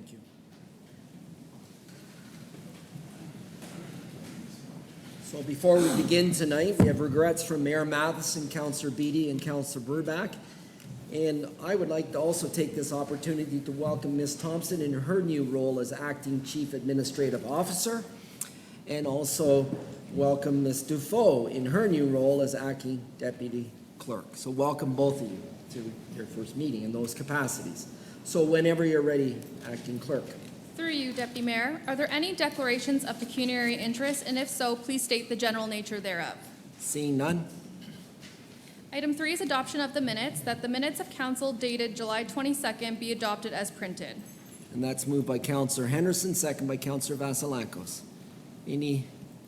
Thank you. So before we begin tonight, we have regrets from Mayor Matheson, Councillor Beattie, and Councillor Burback. And I would like to also take this opportunity to welcome Ms. Thompson in her new role as Acting Chief Administrative Officer, and also welcome Ms. Dufault in her new role as Acting Deputy Clerk. So welcome both of you to your first meeting in those capacities. So whenever you're ready, Acting Clerk. Through you, Deputy Mayor, are there any declarations of pecuniary interest, and if so, please state the general nature thereof. Seeing none. Item 3 is adoption of the minutes, that the minutes of council dated July 22nd be adopted as printed. And that's moved by Councillor Henderson, second by Councillor Vasilakos. Any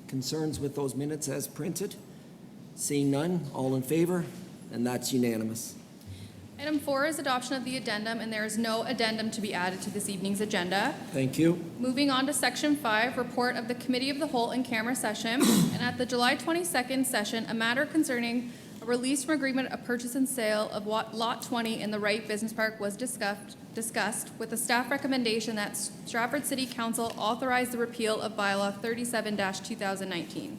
concerns with those minutes as printed? Seeing none, all in favor? And that's unanimous. Item 4 is adoption of the addendum, and there is no addendum to be added to this evening's agenda. Thank you. Moving on to Section 5, report of the Committee of the Whole in camera session. And at the July 22nd session, a matter concerning a release from agreement of purchase and sale of Lot 20 in the Wright Business Park was discussed with a staff recommendation that Stratford City Council authorize the repeal of Bylaw 37-2019.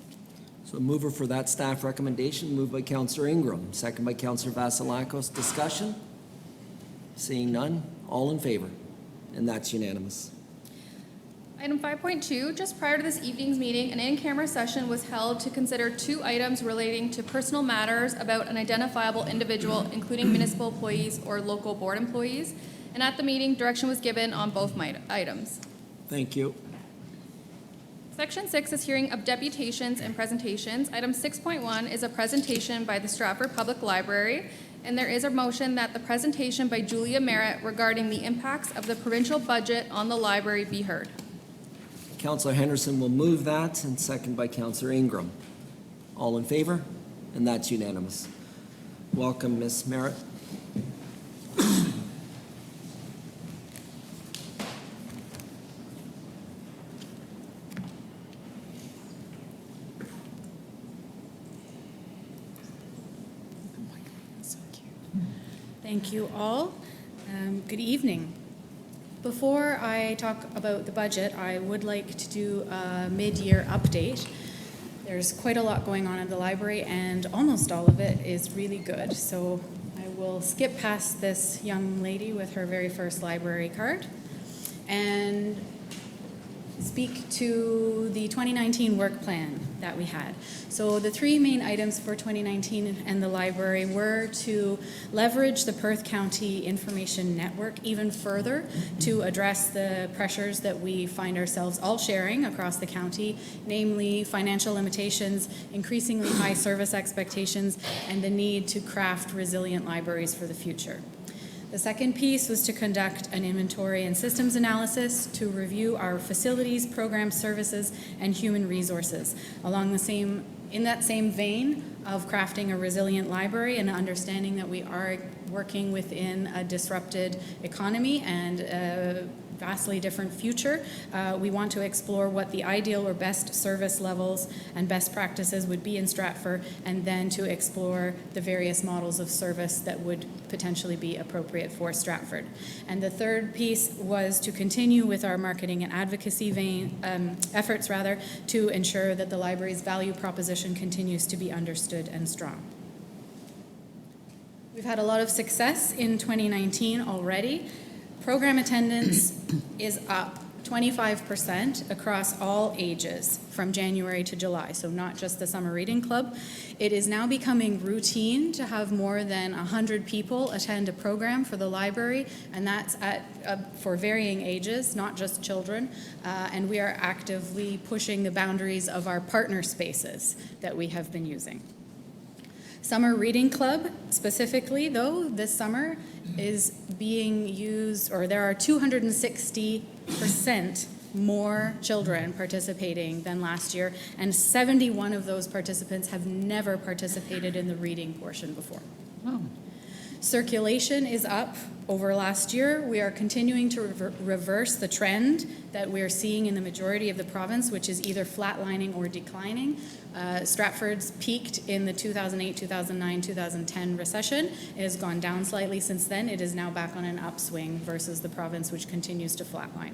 So mover for that staff recommendation, moved by Councillor Ingram, second by Councillor Vasilakos. Discussion? Seeing none, all in favor? And that's unanimous. Item 5.2, just prior to this evening's meeting, an in-camera session was held to consider 2 items relating to personal matters about an identifiable individual, including municipal employees or local board employees. And at the meeting, direction was given on both items. Thank you. Section 6 is hearing of deputations and presentations. Item 6.1 is a presentation by the Stratford Public Library, and there is a motion that the presentation by Julia Merritt regarding the impacts of the provincial budget on the library be heard. Councillor Henderson will move that, and second by Councillor Ingram. All in favor? And that's unanimous. Welcome, Ms. Merritt. Thank you all. Good evening. Before I talk about the budget, I would like to do a mid-year update. There's quite a lot going on in the library, and almost all of it is really good. So I will skip past this young lady with her very first library card and speak to the 2019 work plan that we had. So the 3 main items for 2019 and the library were to leverage the Perth County Information Network even further to address the pressures that we find ourselves all sharing across the county, namely financial limitations, increasingly high service expectations, and the need to craft resilient libraries for the future. The second piece was to conduct an inventory and systems analysis to review our facilities, programs, services, and human resources. In that same vein of crafting a resilient library and understanding that we are working within a disrupted economy and a vastly different future, we want to explore what the ideal or best service levels and best practices would be in Stratford, and then to explore the various models of service that would potentially be appropriate for Stratford. And the third piece was to continue with our marketing and advocacy efforts to ensure that the library's value proposition continues to be understood and strong. We've had a lot of success in 2019 already. Program attendance is up 25% across all ages from January to July, so not just the Summer Reading Club. It is now becoming routine to have more than 100 people attend a program for the library, and that's for varying ages, not just children, and we are actively pushing the boundaries of our partner spaces that we have been using. Summer Reading Club, specifically, though, this summer is being used, or there are 260% more children participating than last year, and 71 of those participants have never participated in the reading portion before. Oh. Circulation is up over last year. We are continuing to reverse the trend that we're seeing in the majority of the province, which is either flatlining or declining. Stratford's peaked in the 2008, 2009, 2010 recession. It has gone down slightly since then. It is now back on an upswing versus the province, which continues to flatline.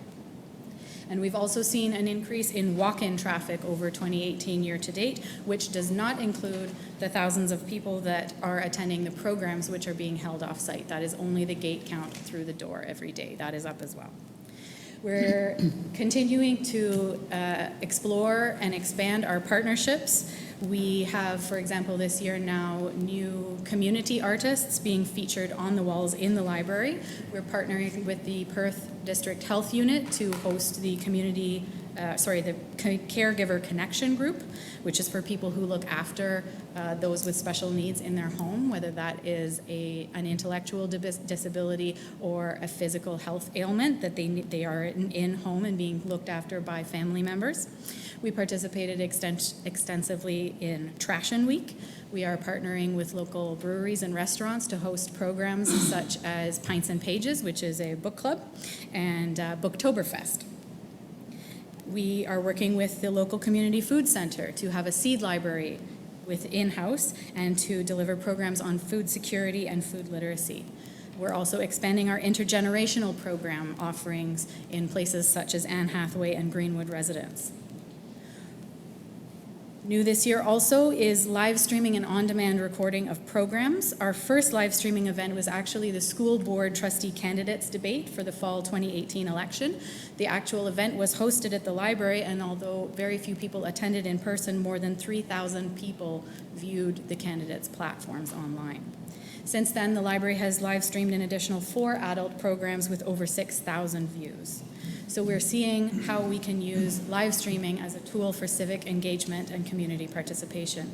And we've also seen an increase in walk-in traffic over 2018 year to date, which does not include the thousands of people that are attending the programs which are being held off-site. That is only the gate count through the door every day. That is up as well. We're continuing to explore and expand our partnerships. We have, for example, this year now, new community artists being featured on the walls in the library. We're partnering with the Perth District Health Unit to host the the Caregiver Connection Group, which is for people who look after those with special needs in their home, whether that is an intellectual disability or a physical health ailment that they are in home and being looked after by family members. We participated extensively in Trashin Week. We are partnering with local breweries and restaurants to host programs such as Pints and Pages, which is a book club, and Booktoberfest. We are working with the local community food center to have a seed library in-house and to deliver programs on food security and food literacy. We're also expanding our intergenerational program offerings in places such as Anne Hathaway and Greenwood Residence. New this year also is live streaming and on-demand recording of programs. Our first live streaming event was actually the school board trustee candidates debate for the fall 2018 election. The actual event was hosted at the library, and although very few people attended in person, more than 3,000 people viewed the candidates' platforms online. Since then, the library has live streamed an additional 4 adult programs with over 6,000 views. So we're seeing how we can use live streaming as a tool for civic engagement and community participation.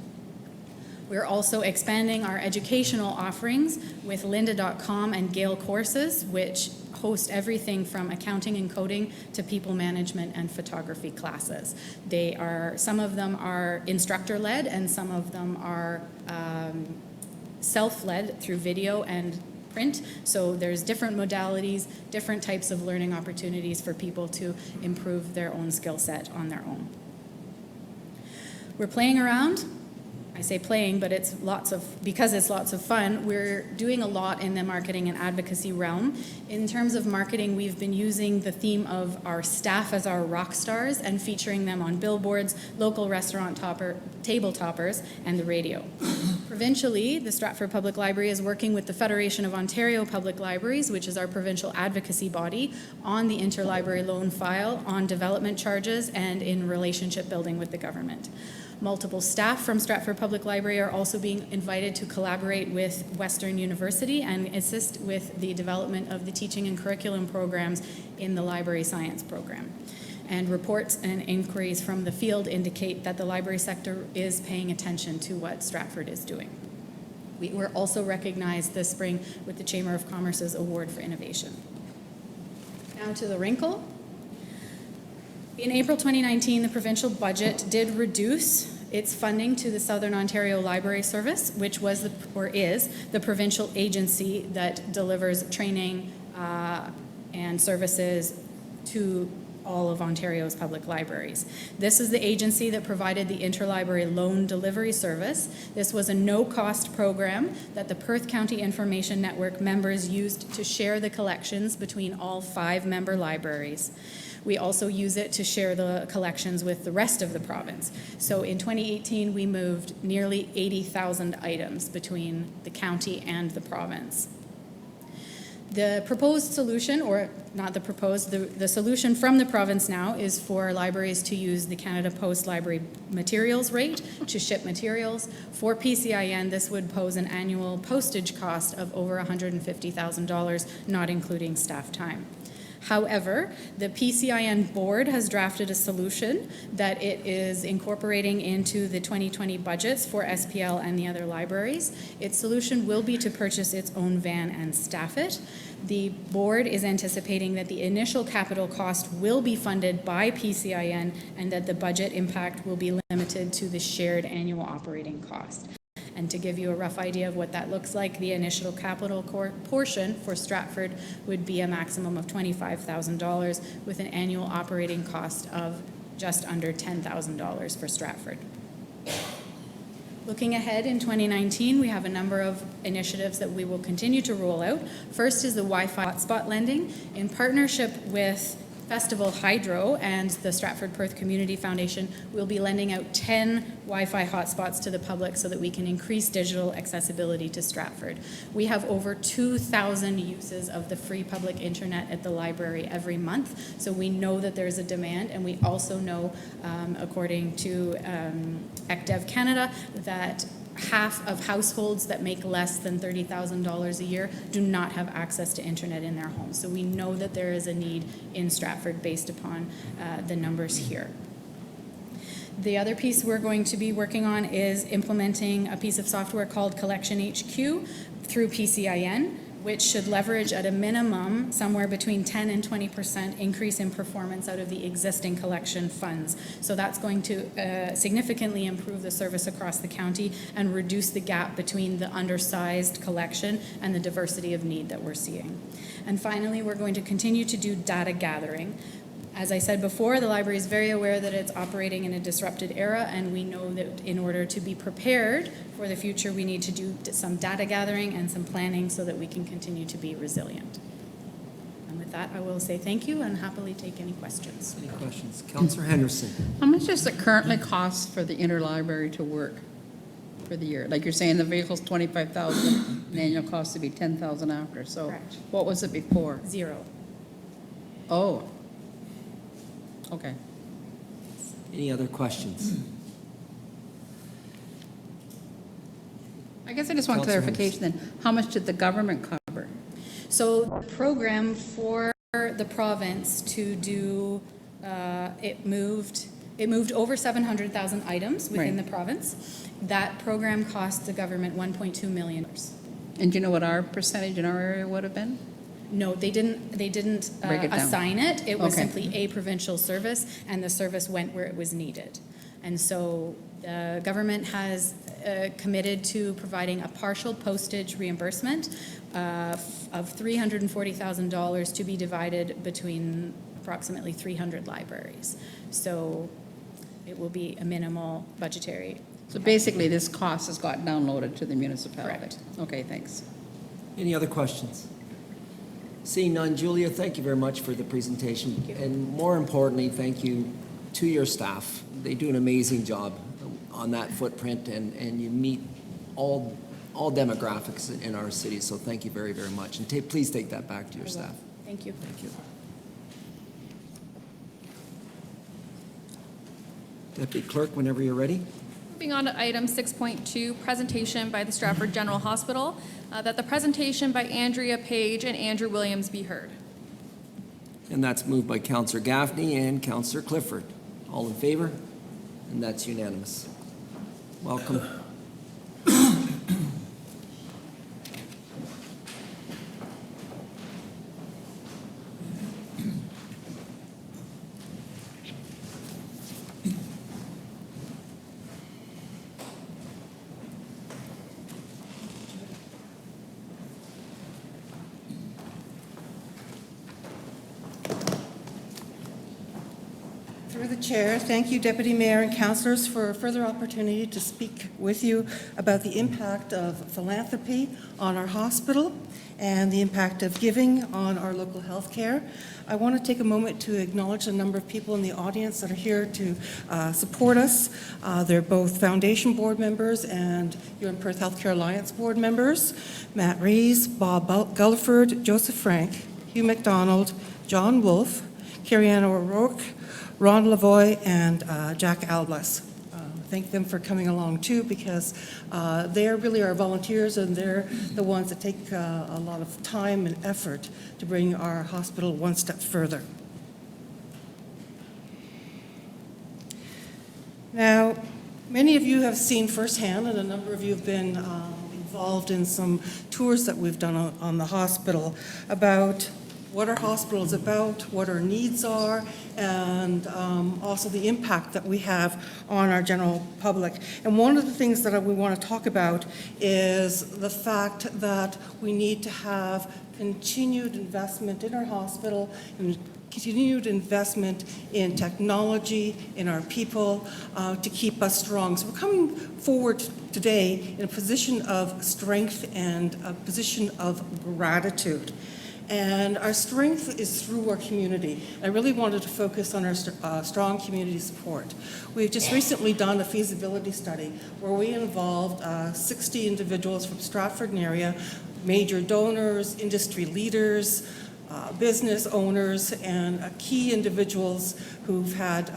We're also expanding our educational offerings with lynda.com and Gale Courses, which host everything from accounting and coding to people management and photography classes. Some of them are instructor-led and some of them are self-led through video and print. So there's different modalities, different types of learning opportunities for people to improve their own skill set on their own. We're playing around. I say playing, but because it's lots of fun, we're doing a lot in the marketing and advocacy realm. In terms of marketing, we've been using the theme of our staff as our rock stars and featuring them on billboards, local restaurant table toppers, and the radio. Provincially, the Stratford Public Library is working with the Federation of Ontario Public Libraries, which is our provincial advocacy body, on the interlibrary loan file, on development charges, and in relationship building with the government. Multiple staff from Stratford Public Library are also being invited to collaborate with Western University and assist with the development of the teaching and curriculum programs in the library science program. And reports and inquiries from the field indicate that the library sector is paying attention to what Stratford is doing. We were also recognized this spring with the Chamber of Commerce's Award for Innovation. Now to the wrinkle. In April 2019, the provincial budget did reduce its funding to the Southern Ontario Library Service, which was is the provincial agency that delivers training and services to all of Ontario's public libraries. This is the agency that provided the interlibrary loan delivery service. This was a no-cost program that the Perth County Information Network members used to share the collections between all 5 member libraries. We also use it to share the collections with the rest of the province. So in 2018, we moved nearly 80,000 items between the county and the province. The proposed solution, or not the proposed, the solution from the province now is for libraries to use the Canada Post Library Materials rate to ship materials. For PCIN, this would pose an annual postage cost of over $150,000, not including staff time. However, the PCIN board has drafted a solution that it is incorporating into the 2020 budgets for SPL and the other libraries. Its solution will be to purchase its own van and staff it. The board is anticipating that the initial capital cost will be funded by PCIN and that the budget impact will be limited to the shared annual operating cost. And to give you a rough idea of what that looks like, the initial capital portion for Stratford would be a maximum of $25,000 with an annual operating cost of just under $10,000 for Stratford. Looking ahead in 2019, we have a number of initiatives that we will continue to roll out. First is the Wi-Fi hotspot lending. In partnership with Festival Hydro and the Stratford Perth Community Foundation, we'll be lending out 10 Wi-Fi hotspots to the public so that we can increase digital accessibility to Stratford. We have over 2,000 uses of the free public internet at the library every month, so we know that there's a demand, and we also know, according to ECDEV Canada, that half of households that make less than $30,000 a year do not have access to internet in their homes. So we know that there is a need in Stratford based upon the numbers here. The other piece we're going to be working on is implementing a piece of software called Collection HQ through PCIN, which should leverage at a minimum somewhere between 10 and 20% increase in performance out of the existing collection funds. So that's going to significantly improve the service across the county and reduce the gap between the undersized collection and the diversity of need that we're seeing. And finally, we're going to continue to do data gathering. As I said before, the library is very aware that it's operating in a disrupted era, and we know that in order to be prepared for the future, we need to do some data gathering and some planning so that we can continue to be resilient. And with that, I will say thank you and happily take any questions. Any questions? Councillor Henderson. How much does it currently cost for the interlibrary to work for the year? Like you're saying, the vehicle's $25,000, and annual cost to be $10,000 after. So Correct. what was it before? 0. Oh. Okay. Any other questions? I guess I just want Councillor clarification then. How much did the government cover? So the program for the province to do, it moved over 700,000 items within Right. the province. That program cost the government $1.2 million. And do you know what our percentage in our area would have been? No, they didn't Break it down. assign it. It was Okay. simply a provincial service, and the service went where it was needed. And so the government has committed to providing a partial postage reimbursement of $340,000 to be divided between approximately 300 libraries. So it will be a minimal budgetary. So basically, this cost has got downloaded to the municipality. Correct. Okay, thanks. Any other questions? Seeing none, Julia, thank you very much for the presentation. Thank you. And more importantly, thank you to your staff. They do an amazing job on that footprint, and you meet all demographics in our city, so thank you very, very much. And please take that back to your staff. Thank you. Thank you. Deputy Clerk, whenever you're ready. Moving on to item 6.2, presentation by the Stratford General Hospital, that the presentation by Andrea Page and Andrew Williams be heard. And that's moved by Councillor Gaffney and Councillor Clifford. All in favor? And that's unanimous. Welcome. Through the chair, thank you, Deputy Mayor and councillors, for a further opportunity to speak with you about the impact of philanthropy on our hospital and the impact of giving on our local health care. I want to take a moment to acknowledge a number of people in the audience that are here to support us. They're both Foundation Board members and You're in Perth Healthcare Alliance Board members. Matt Rees, Bob Gulliford, Joseph Frank, Hugh McDonald, John Wolfe, Carrie-Ann O'Rourke, Ron Lavoie, and Jack Alblas. Thank them for coming along too, because they're really our volunteers, and they're the ones that take a lot of time and effort to bring our hospital one step further. Now, many of you have seen firsthand, and a number of you have been involved in some tours that we've done on the hospital about what our hospital is about, what our needs are, and also the impact that we have on our general public. And one of the things that we want to talk about is the fact that we need to have continued investment in our hospital and continued investment in technology, in our people, to keep us strong. So we're coming forward today in a position of strength and a position of gratitude. And our strength is through our community. I really wanted to focus on our strong community support. We've just recently done a feasibility study where we involved 60 individuals from Stratford and area, major donors, industry leaders, business owners, and key individuals who've had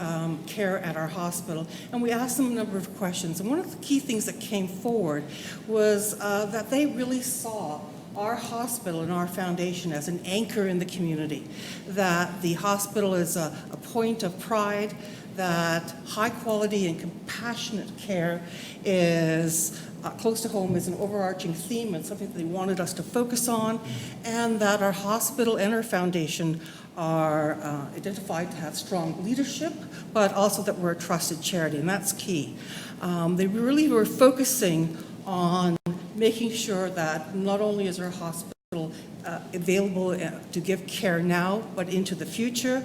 care at our hospital. And we asked them a number of questions. And one of the key things that came forward was that they really saw our hospital and our foundation as an anchor in the community, that the hospital is a point of pride, that high quality and compassionate care is close to home is an overarching theme and something that they wanted us to focus on, and that our hospital and our foundation are identified to have strong leadership, but also that we're a trusted charity, and that's key. They really were focusing on making sure that not only is our hospital available to give care now, but into the future.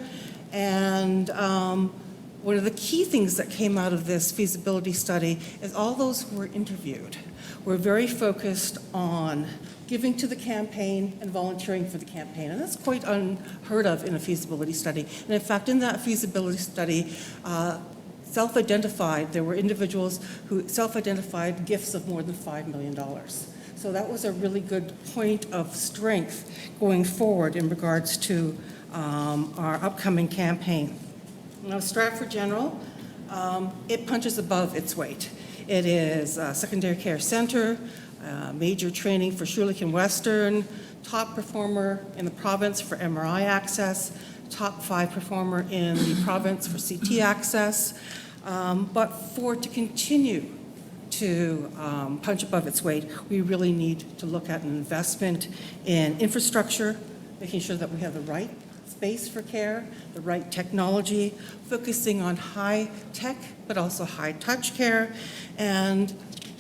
And one of the key things that came out of this feasibility study is all those who were interviewed were very focused on giving to the campaign and volunteering for the campaign. And that's quite unheard of in a feasibility study. And in fact, in that feasibility study, there were individuals who self-identified gifts of more than $5 million. So that was a really good point of strength going forward in regards to our upcoming campaign. Now, Stratford General, it punches above its weight. It is a secondary care center, major training for Schulich and Western, top performer in the province for MRI access, top 5 performer in the province for CT access. But to continue to punch above its weight, we really need to look at an investment in infrastructure, making sure that we have the right space for care, the right technology, focusing on high tech, but also high touch care, and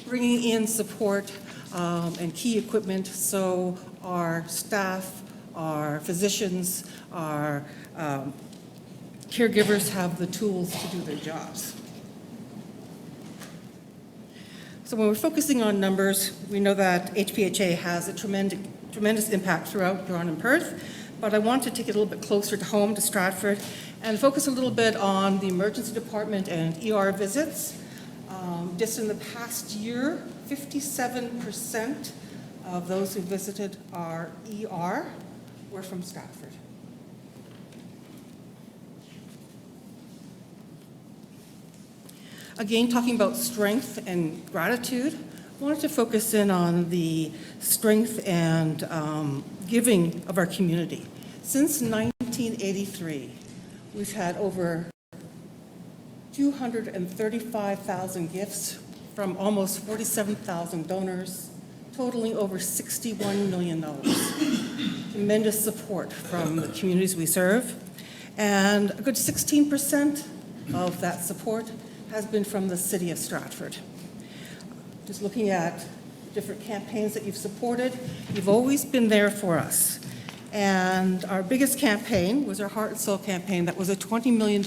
bringing in support and key equipment so our staff, our physicians, our caregivers have the tools to do their jobs. So when we're focusing on numbers, we know that HPHA has a tremendous impact throughout Huron and Perth, but I want to take it a little bit closer to home, to Stratford, and focus a little bit on the emergency department and ER visits. Just in the past year, 57% of those who visited our ER were from Stratford. Again, talking about strength and gratitude, I wanted to focus in on the strength and giving of our community. Since 1983, we've had over 235,000 gifts from almost 47,000 donors, totaling over $61 million. Tremendous support from the communities we serve. And a good 16% of that support has been from the city of Stratford. Just looking at different campaigns that you've supported, you've always been there for us. And our biggest campaign was our Heart and Soul campaign. That was a $20 million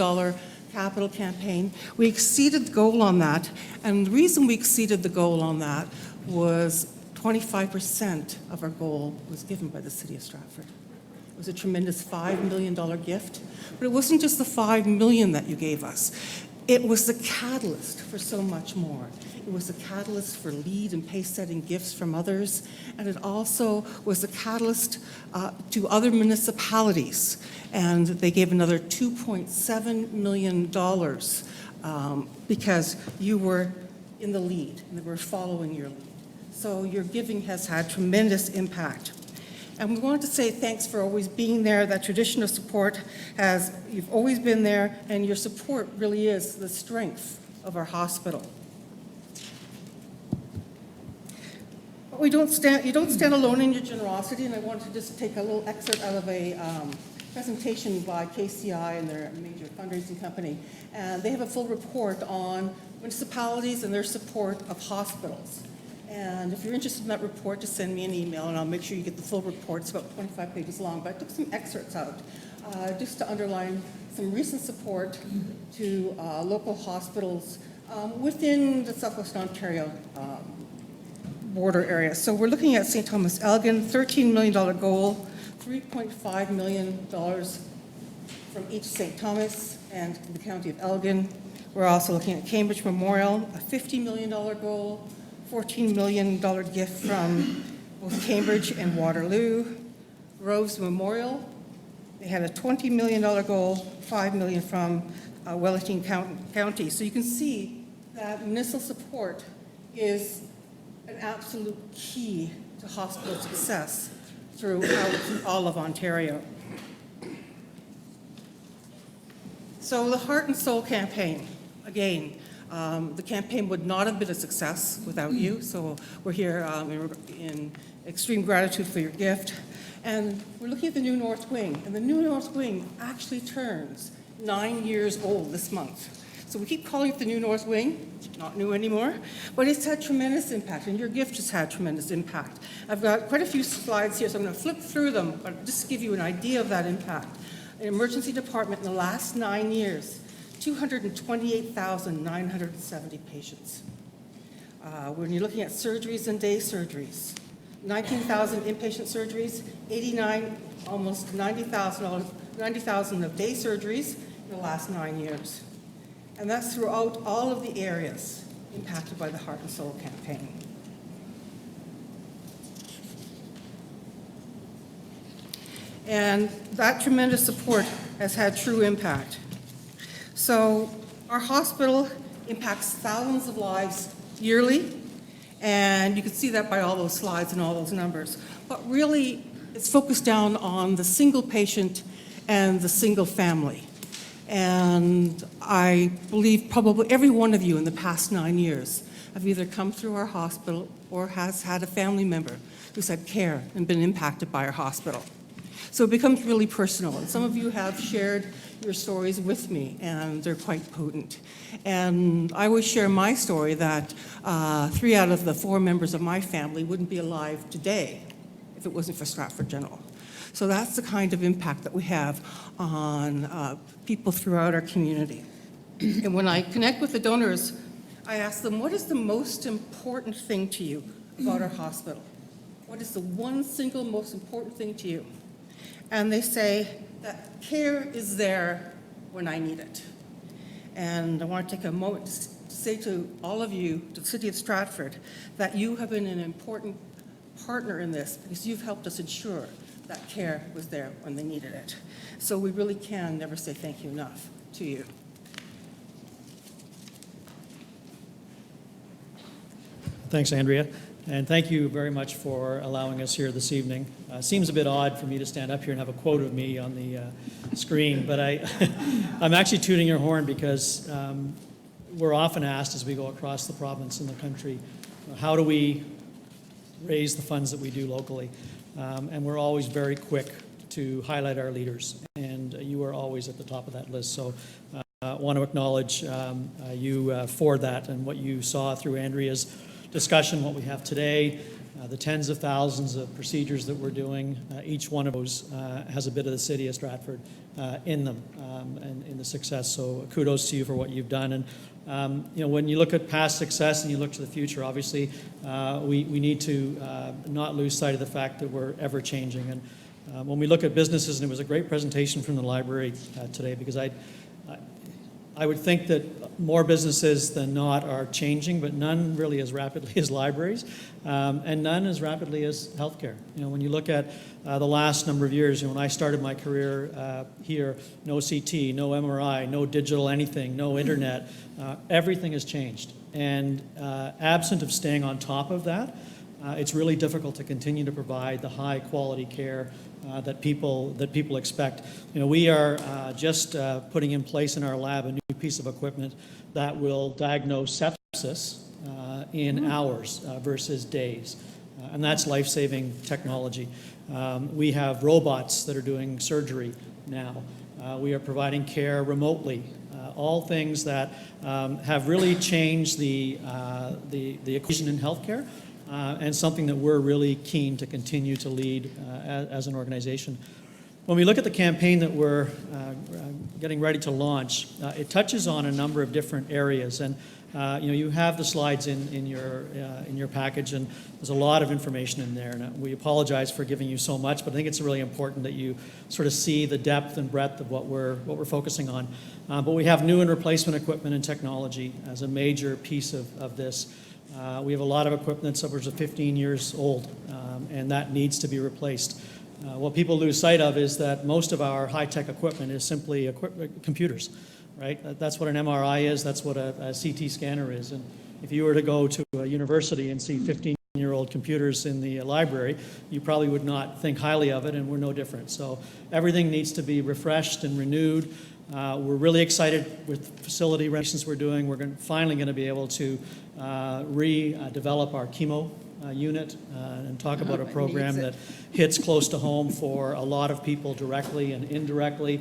capital campaign. We exceeded the goal on that, and the reason we exceeded the goal on that was 25% of our goal was given by the city of Stratford. It was a tremendous $5 million gift, but it wasn't just the $5 million that you gave us. It was the catalyst for so much more. It was the catalyst for lead and pace-setting gifts from others, and it also was the catalyst to other municipalities. And they gave another $2.7 million because you were in the lead, and they were following your lead. So your giving has had tremendous impact. And we wanted to say thanks for always being there. That tradition of support you've always been there, and your support really is the strength of our hospital. But you don't stand alone in your generosity, and I wanted to just take a little excerpt out of a presentation by KCI and their major fundraising company. And they have a full report on municipalities and their support of hospitals. And if you're interested in that report, just send me an email and I'll make sure you get the full report. It's about 25 pages long, but I took some excerpts out just to underline some recent support to local hospitals within the Southwest Ontario border area. So we're looking at St. Thomas Elgin, $13 million goal, $3.5 million from each St. Thomas and the County of Elgin. We're also looking at Cambridge Memorial, a $50 million goal, $14 million gift from both Cambridge and Waterloo. Groves Memorial, they had a $20 million goal, $5 million from Wellington County. So you can see that municipal support is an absolute key to hospital success throughout all of Ontario. So the Heart and Soul campaign, again, the campaign would not have been a success without you, so we're here in extreme gratitude for your gift. And we're looking at the new North Wing, and the new North Wing actually turns 9 years old this month. So we keep calling it the new North Wing, not new anymore, but it's had tremendous impact, and your gift has had tremendous impact. I've got quite a few slides here, so I'm going to flip through them, but just to give you an idea of that impact. An emergency department in the last 9 years, 228,970 patients. When you're looking at surgeries and day surgeries, 19,000 inpatient surgeries, 89, almost 90,000 of day surgeries in the last 9 years. And that's throughout all of the areas impacted by the Heart and Soul campaign. And that tremendous support has had true impact. So our hospital impacts thousands of lives yearly, and you can see that by all those slides and all those numbers. But really, it's focused down on the single patient and the single family. And I believe probably every one of you in the past 9 years have either come through our hospital or has had a family member who's had care and been impacted by our hospital. So it becomes really personal, and some of you have shared your stories with me, and they're quite potent. And I always share my story that 3 out of the 4 members of my family wouldn't be alive today if it wasn't for Stratford General. So that's the kind of impact that we have on people throughout our community. And when I connect with the donors, I ask them, what is the most important thing to you about our hospital? What is the one single most important thing to you? And they say that care is there when I need it. And I want to take a moment to say to all of you, to the City of Stratford, that you have been an important partner in this because you've helped us ensure that care was there when they needed it. So we really can never say thank you enough to you. Thanks, Andrea, and thank you very much for allowing us here this evening. Seems a bit odd for me to stand up here and have a quote of me on the screen, but I'm actually tooting your horn because we're often asked as we go across the province and the country, how do we raise the funds that we do locally? And we're always very quick to highlight our leaders, and you are always at the top of that list. So I want to acknowledge you for that and what you saw through Andrea's discussion, what we have today, the tens of thousands of procedures that we're doing. Each one of those has a bit of the City of Stratford in them and in the success. So kudos to you for what you've done. And when you look at past success and you look to the future, obviously we need to not lose sight of the fact that we're ever changing. And when we look at businesses, and it was a great presentation from the library today, because I would think that more businesses than not are changing, but none really as rapidly as libraries, and none as rapidly as healthcare. When you look at the last number of years, when I started my career here, no CT, no MRI, no digital anything, no internet, everything has changed. And absent of staying on top of that, it's really difficult to continue to provide the high quality care that people expect. We are just putting in place in our lab a new piece of equipment that will diagnose sepsis in hours versus days. and that's life-saving technology. We have robots that are doing surgery now. We are providing care remotely. All things that have really changed the equation in healthcare, and something that we're really keen to continue to lead as an organization. When we look at the campaign that we're getting ready to launch, it touches on a number of different areas, and you have the slides in your package, and there's a lot of information in there. And we apologize for giving you so much, but I think it's really important that you sort of see the depth and breadth of what we're focusing on. But we have new and replacement equipment and technology as a major piece of this. We have a lot of equipment that's upwards of 15 years old, and that needs to be replaced. What people lose sight of is that most of our high-tech equipment is simply computers, right? That's what an MRI is, that's what a CT scanner is. And if you were to go to a university and see 15-year-old computers in the library, you probably would not think highly of it, and we're no different. So everything needs to be refreshed and renewed. We're really excited with facility renovations we're doing. We're finally going to be able to redevelop our chemo unit and talk about a program that hits close to home for a lot of people directly and indirectly,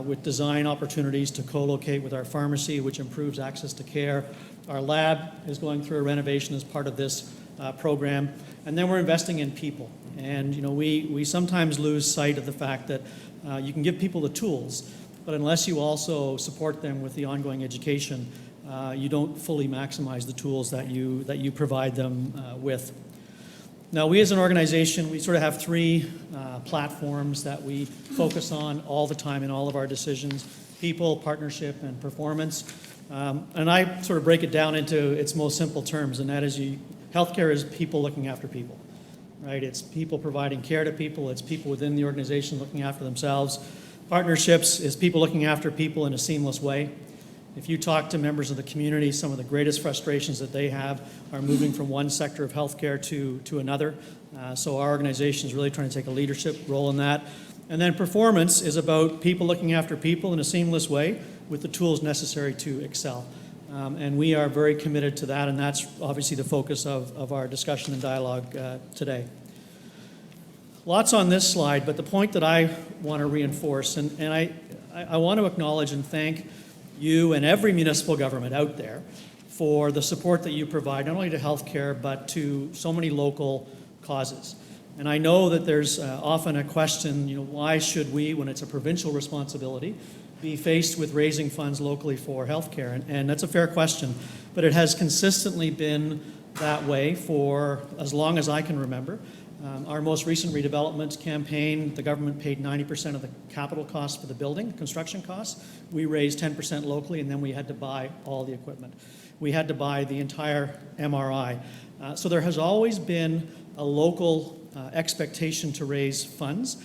with design opportunities to co-locate with our pharmacy, which improves access to care. Our lab is going through a renovation as part of this program. And then we're investing in people. And we sometimes lose sight of the fact that you can give people the tools, but unless you also support them with the ongoing education, you don't fully maximize the tools that you provide them with. Now, we as an organization, we sort of have three platforms that we focus on all the time in all of our decisions: people, partnership, and performance. And I sort of break it down into its most simple terms, and that is healthcare is people looking after people, right? It's people providing care to people. It's people within the organization looking after themselves. Partnerships is people looking after people in a seamless way. If you talk to members of the community, some of the greatest frustrations that they have are moving from one sector of healthcare to another. So our organization is really trying to take a leadership role in that. And then performance is about people looking after people in a seamless way with the tools necessary to excel. And we are very committed to that, and that's obviously the focus of our discussion and dialogue today. Lots on this slide, but the point that I want to reinforce, and I want to acknowledge and thank you and every municipal government out there for the support that you provide, not only to healthcare, but to so many local causes. And I know that there's often a question, why should we, when it's a provincial responsibility, be faced with raising funds locally for healthcare? And that's a fair question, but it has consistently been that way for as long as I can remember. Our most recent redevelopment campaign, the government paid 90% of the capital costs for the building, construction costs. We raised 10% locally, and then we had to buy all the equipment. We had to buy the entire MRI. So there has always been a local expectation to raise funds.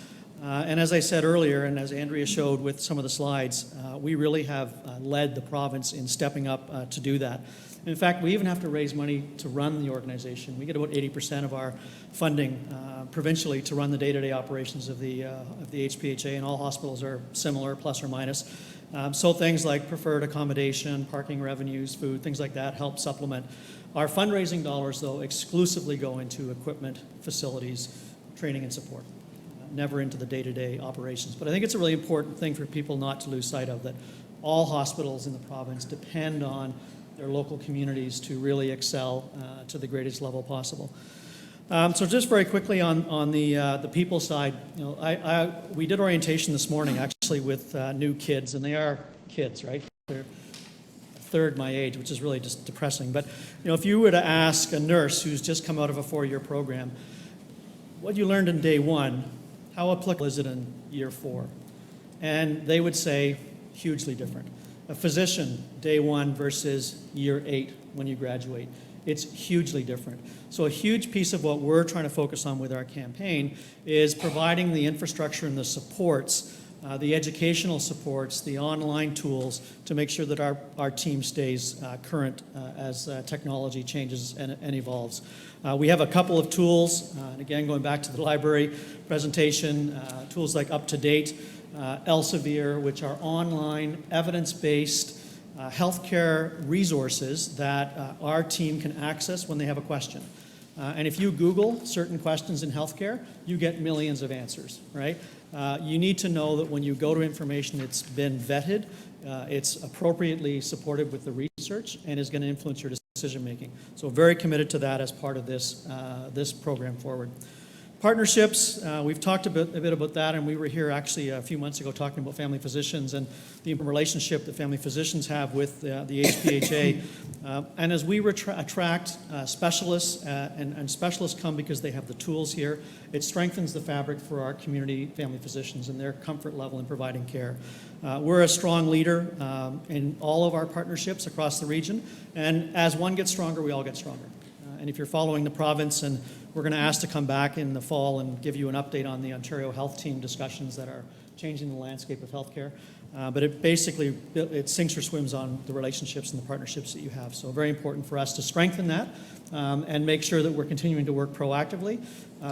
And as I said earlier, and as Andrea showed with some of the slides, we really have led the province in stepping up to do that. In fact, we even have to raise money to run the organization. We get about 80% of our funding provincially to run the day-to-day operations of the HPHA, and all hospitals are similar, plus or minus. So things like preferred accommodation, parking revenues, food, things like that help supplement. Our fundraising dollars, though, exclusively go into equipment, facilities, training, and support, never into the day-to-day operations. But I think it's a really important thing for people not to lose sight of, that all hospitals in the province depend on their local communities to really excel to the greatest level possible. So just very quickly on the people side, we did orientation this morning actually with new kids, and they are kids, right? They're a third my age, which is really just depressing. But if you were to ask a nurse who's just come out of a 4-year program, what you learned in day 1, how applicable is it in year 4? And they would say hugely different. A physician, day 1 versus year 8 when you graduate, it's hugely different. So a huge piece of what we're trying to focus on with our campaign is providing the infrastructure and the supports, the educational supports, the online tools to make sure that our team stays current as technology changes and evolves. We have a couple of tools, and again, going back to the library presentation, tools like UpToDate, Elsevier, which are online, evidence-based healthcare resources that our team can access when they have a question. And if you Google certain questions in healthcare, you get millions of answers, right? You need to know that when you go to information, it's been vetted, it's appropriately supported with the research, and is going to influence your decision making. So very committed to that as part of this, this program forward. Partnerships, we've talked a bit about that, and we were here actually a few months ago talking about family physicians and the relationship that family physicians have with the HPHA. And as we attract specialists, and specialists come because they have the tools here, it strengthens the fabric for our community family physicians and their comfort level in providing care. We're a strong leader in all of our partnerships across the region, and as one gets stronger, we all get stronger. And if you're following the province, and we're going to ask to come back in the fall and give you an update on the Ontario Health Team discussions that are changing the landscape of healthcare. But it basically, it sinks or swims on the relationships and the partnerships that you have. So very important for us to strengthen that and make sure that we're continuing to work proactively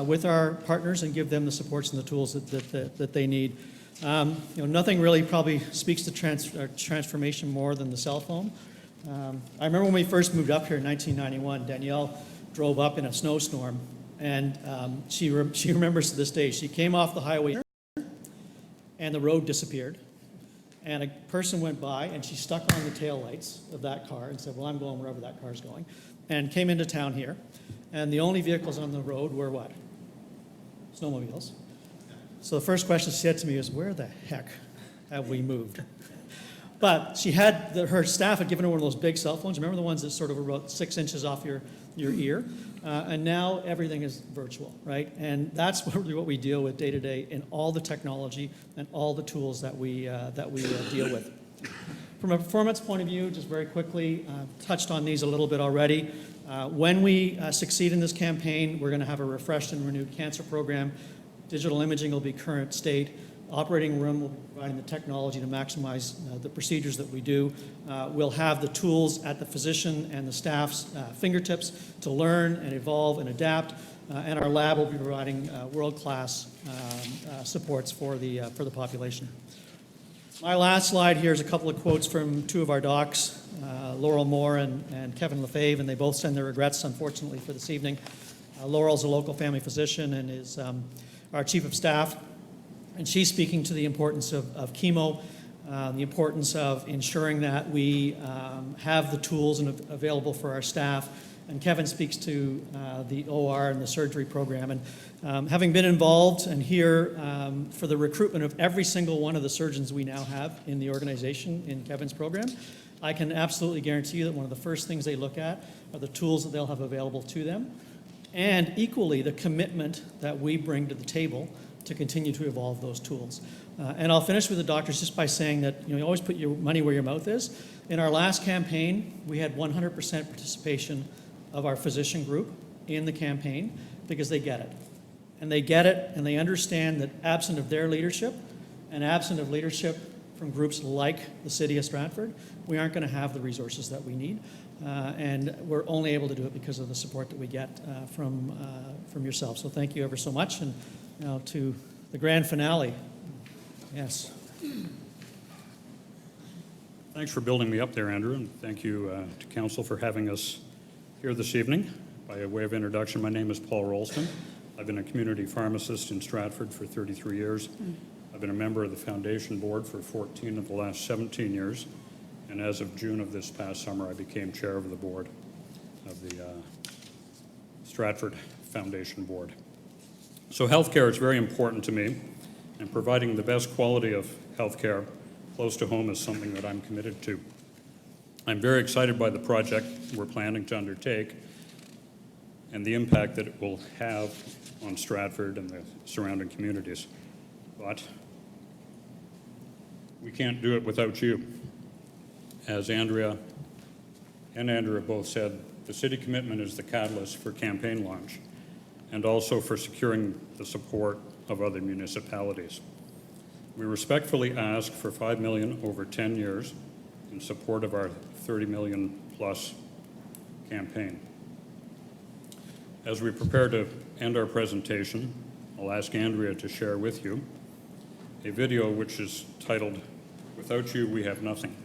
with our partners and give them the supports and the tools that they need. Nothing really probably speaks to transformation more than the cell phone. I remember when we first moved up here in 1991, Danielle drove up in a snowstorm, and she remembers to this day. She came off the highway, and the road disappeared, and a person went by, and she stuck on the taillights of that car and said, well, I'm going wherever that car's going, and came into town here, and the only vehicles on the road were what? Snowmobiles. So the first question she said to me is, where the heck have we moved? But she had, her staff had given her one of those big cell phones. Remember the ones that sort of were about 6 inches off your ear? And now everything is virtual, right? And that's really what we deal with day to day in all the technology and all the tools that we deal with. From a performance point of view, just very quickly, touched on these a little bit already. When we succeed in this campaign, we're going to have a refreshed and renewed cancer program. Digital imaging will be current state. Operating room will be providing the technology to maximize the procedures that we do. We'll have the tools at the physician and the staff's fingertips to learn and evolve and adapt. And our lab will be providing world-class supports for the population. My last slide here is a couple of quotes from two of our docs, Laurel Moore and Kevin Lefebvre, and they both send their regrets, unfortunately, for this evening. Laurel's a local family physician and is our chief of staff. And she's speaking to the importance of chemo, the importance of ensuring that we have the tools available for our staff. And Kevin speaks to the OR and the surgery program. And having been involved and here for the recruitment of every single one of the surgeons we now have in the organization in Kevin's program, I can absolutely guarantee you that one of the first things they look at are the tools that they'll have available to them, and equally the commitment that we bring to the table to continue to evolve those tools. And I'll finish with the doctors just by saying that you always put your money where your mouth is. In our last campaign, we had 100% participation of our physician group in the campaign because they get it. And they get it and they understand that absent of their leadership and absent of leadership from groups like the City of Stratford, we aren't going to have the resources that we need. And we're only able to do it because of the support that we get from yourself. So thank you ever so much. And now to the grand finale. Yes. Thanks for building me up there, Andrew, and thank you to Council for having us here this evening. By way of introduction, my name is Paul Rolston. I've been a community pharmacist in Stratford for 33 years. I've been a member of the Foundation Board for 14 of the last 17 years, and as of June of this past summer, I became chair of the board of the Stratford Foundation Board. So healthcare is very important to me, and providing the best quality of healthcare close to home is something that I'm committed to. I'm very excited by the project we're planning to undertake and the impact that it will have on Stratford and the surrounding communities. But we can't do it without you. As Andrea and Andrew both said, the city commitment is the catalyst for campaign launch and also for securing the support of other municipalities. We respectfully ask for $5 million over 10 years in support of our $30 million plus campaign. As we prepare to end our presentation, I'll ask Andrea to share with you a video which is titled, "Without You, We Have Nothing."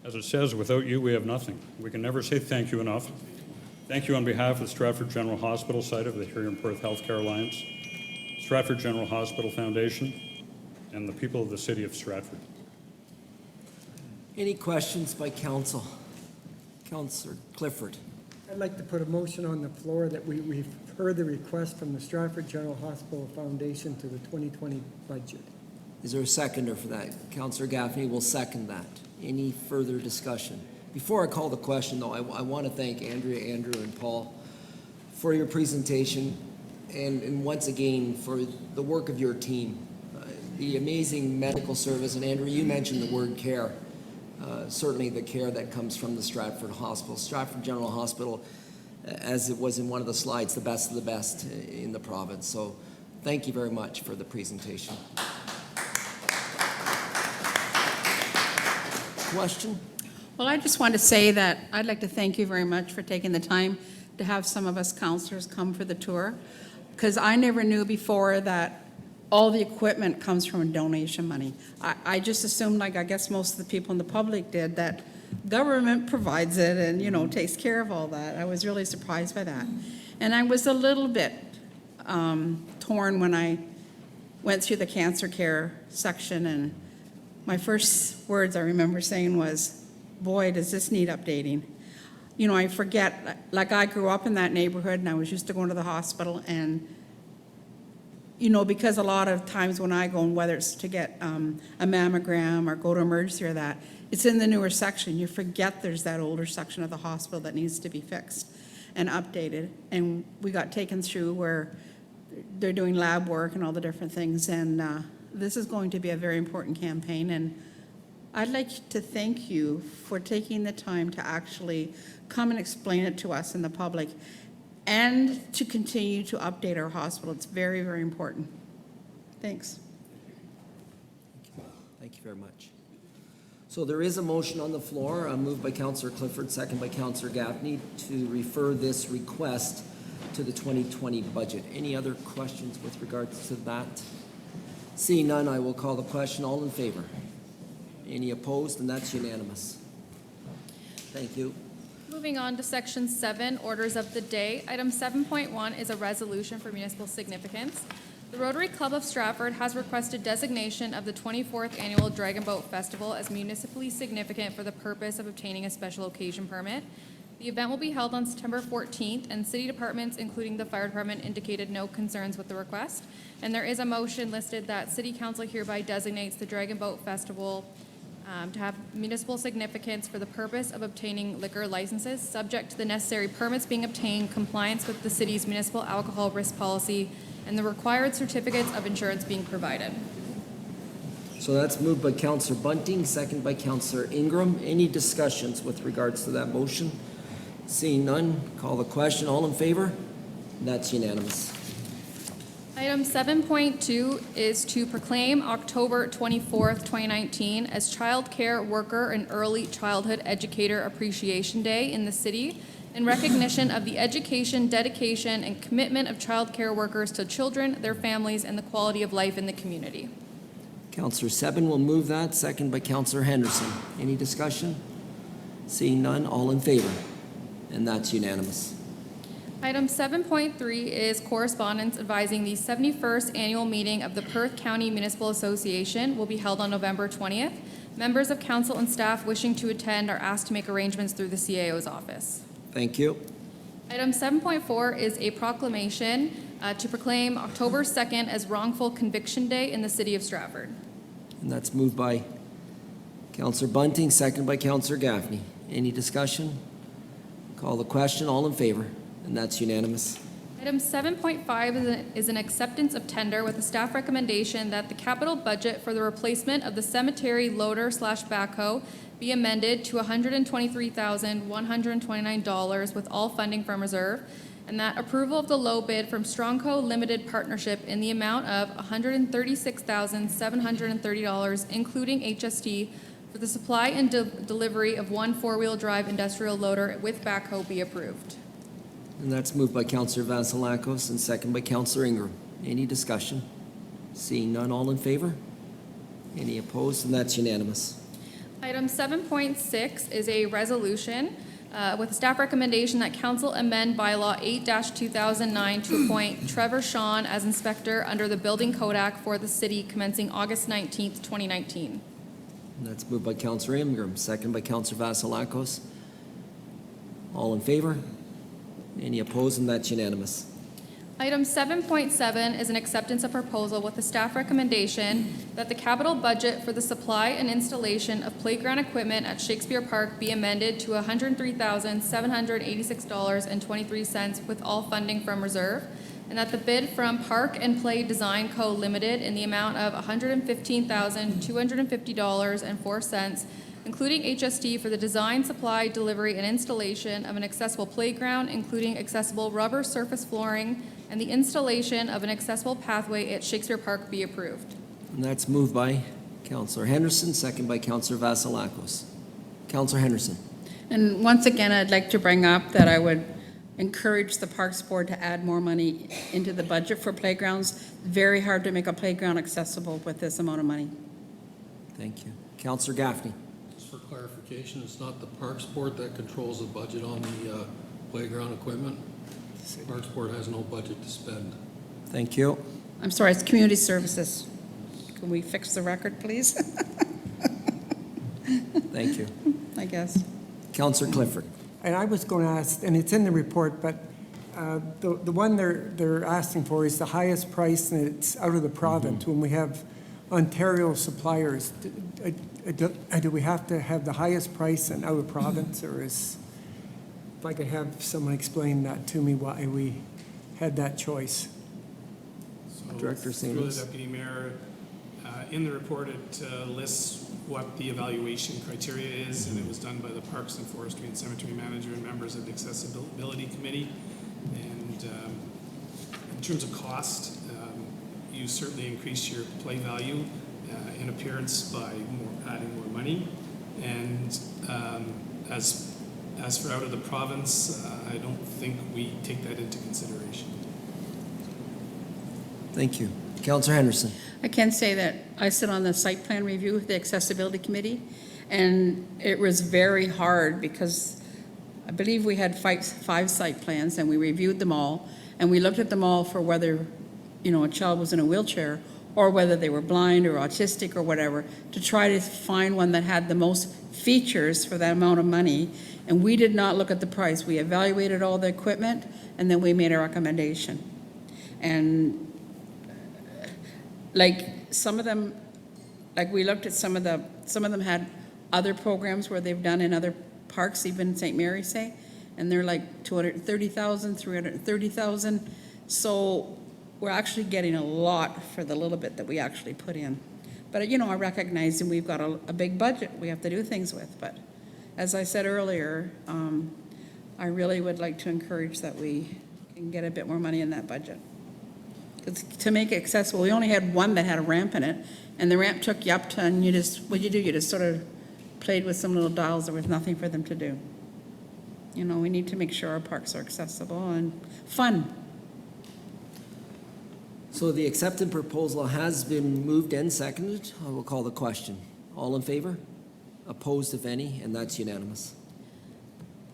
As it says, without you, we have nothing. We can never say thank you enough. Thank you on behalf of the Stratford General Hospital side of the Here in Perth Healthcare Alliance, Stratford General Hospital Foundation, and the people of the city of Stratford. Any questions by council? Councillor Clifford. I'd like to put a motion on the floor that we've heard the request from the Stratford General Hospital Foundation to the 2020 budget. Is there a seconder for that? Councillor Gaffney will second that. Any further discussion? Before I call the question, though, I want to thank Andrea, Andrew, and Paul for your presentation and once again for the work of your team. The amazing medical service, and Andrew, you mentioned the word care. Certainly the care that comes from the Stratford Hospital. Stratford General Hospital, as it was in one of the slides, the best of the best in the province. So thank you very much for the presentation. Question? Well, I just want to say that I'd like to thank you very much for taking the time to have some of us counselors come for the tour, because I never knew before that all the equipment comes from donation money. I just assumed, like I guess most of the people in the public did, that government provides it and, you know, takes care of all that. I was really surprised by that. And I was a little bit torn when I went through the cancer care section, and my first words I remember saying was, boy, does this need updating. You know, I forget, like I grew up in that neighborhood and I was used to going to the hospital, and you know, because a lot of times when I go, and whether it's to get a mammogram or go to emergency or that, it's in the newer section. You forget there's that older section of the hospital that needs to be fixed and updated. And we got taken through where they're doing lab work and all the different things. And this is going to be a very important campaign. And I'd like to thank you for taking the time to actually come and explain it to us in the public, and to continue to update our hospital. It's very, very important. Thanks. Thank you very much. So there is a motion on the floor, moved by Councillor Clifford, second by Councillor Gaffney, to refer this request to the 2020 budget. Any other questions with regards to that? Seeing none, I will call the question. All in favor? Any opposed? And that's unanimous. Thank you. Moving on to Section 7, Orders of the Day. Item 7.1 is a resolution for municipal significance. The Rotary Club of Stratford has requested designation of the 24th Annual Dragon Boat Festival as municipally significant for the purpose of obtaining a special occasion permit. The event will be held on September 14th, and city departments, including the fire department, indicated no concerns with the request. And there is a motion listed that City Council hereby designates the Dragon Boat Festival to have municipal significance for the purpose of obtaining liquor licenses, subject to the necessary permits being obtained, compliance with the city's municipal alcohol risk policy, and the required certificates of insurance being provided. So that's moved by Councillor Bunting, second by Councillor Ingram. Any discussions with regards to that motion? Seeing none, call the question. All in favor? That's unanimous. Item 7.2 is to proclaim October 24th, 2019 as Child Care Worker and Early Childhood Educator Appreciation Day in the city, in recognition of the education, dedication, and commitment of child care workers to children, their families, and the quality of life in the community. Councillor Seven will move that, second by Councillor Henderson. Any discussion? Seeing none, all in favor? And that's unanimous. Item 7.3 is correspondence advising the 71st annual meeting of the Perth County Municipal Association will be held on November 20th. Members of council and staff wishing to attend are asked to make arrangements through the CAO's office. Thank you. Item 7.4 is a proclamation to proclaim October 2nd as Wrongful Conviction Day in the city of Stratford. And that's moved by Councillor Bunting, second by Councillor Gaffney. Any discussion? Call the question. All in favor? And that's unanimous. Item 7.5 is an acceptance of tender with a staff recommendation that the capital budget for the replacement of the cemetery loader/backhoe be amended to $123,129 with all funding from reserve, and that approval of the low bid from Strongco Limited Partnership in the amount of $136,730, including HST, for the supply and delivery of one four-wheel drive industrial loader with backhoe be approved. And that's moved by Councillor Vasilakos and second by Councillor Ingram. Any discussion? Seeing none, all in favor? Any opposed? And that's unanimous. Item 7.6 is a resolution with a staff recommendation that council amend bylaw 8-2009 to appoint Trevor Shawn as inspector under the Building Code Act for the city commencing August 19th, 2019. And that's moved by Councillor Ingram, second by Councillor Vasilakos. All in favor? Any opposed? And that's unanimous. Item 7.7 is an acceptance of proposal with a staff recommendation that the capital budget for the supply and installation of playground equipment at Shakespeare Park be amended to $103,786.23 with all funding from reserve, and that the bid from Park and Play Design Co. Limited in the amount of $115,250.04, including HST, for the design, supply, delivery, and installation of an accessible playground, including accessible rubber surface flooring, and the installation of an accessible pathway at Shakespeare Park be approved. And that's moved by Councillor Henderson, second by Councillor Vasilakos. Councillor Henderson. And once again, I'd like to bring up that I would encourage the Parks Board to add more money into the budget for playgrounds. Very hard to make a playground accessible with this amount of money. Thank you. Councillor Gaffney. Just for clarification, it's not the Parks Board that controls the budget on the playground equipment? Parks Board has no budget to spend. Thank you. I'm sorry, it's community services. Can we fix the record, please? Thank you. I guess. Councillor Clifford. And I was going to ask, and it's in the report, but the one they're asking for is the highest price, and it's out of the province. When we have Ontario suppliers, do we have to have the highest price and out of province, or is, if I could have someone explain that to me, why we had that choice? So Director through Samos. the Deputy Mayor, in the report, it lists what the evaluation criteria is, and it was done by the Parks and Forestry and Cemetery Manager and members of the Accessibility Committee. And in terms of cost, you certainly increase your play value in appearance by adding more money. And as for out of the province, I don't think we take that into consideration. Thank you. Councillor Henderson. I can say that I sit on the site plan review with the Accessibility Committee, and it was very hard because I believe we had five site plans, and we reviewed them all, and we looked at them all for whether, a child was in a wheelchair or whether they were blind or autistic or whatever, to try to find one that had the most features for that amount of money. And we did not look at the price. We evaluated all the equipment, and then we made a recommendation. And like some of them, like we looked at some of them had other programs where they've done in other parks, even St. Mary's, say, and they're like 230,000, 330,000. So we're actually getting a lot for the little bit that we actually put in. But, I recognize that we've got a big budget we have to do things with. But as I said earlier, I really would like to encourage that we can get a bit more money in that budget. To make it accessible, we only had one that had a ramp in it, and the ramp took you up to, and you just sort of played with some little dials. There was nothing for them to do. We need to make sure our parks are accessible and fun. So the accepted proposal has been moved and seconded. I will call the question. All in favor? Opposed, if any, and that's unanimous.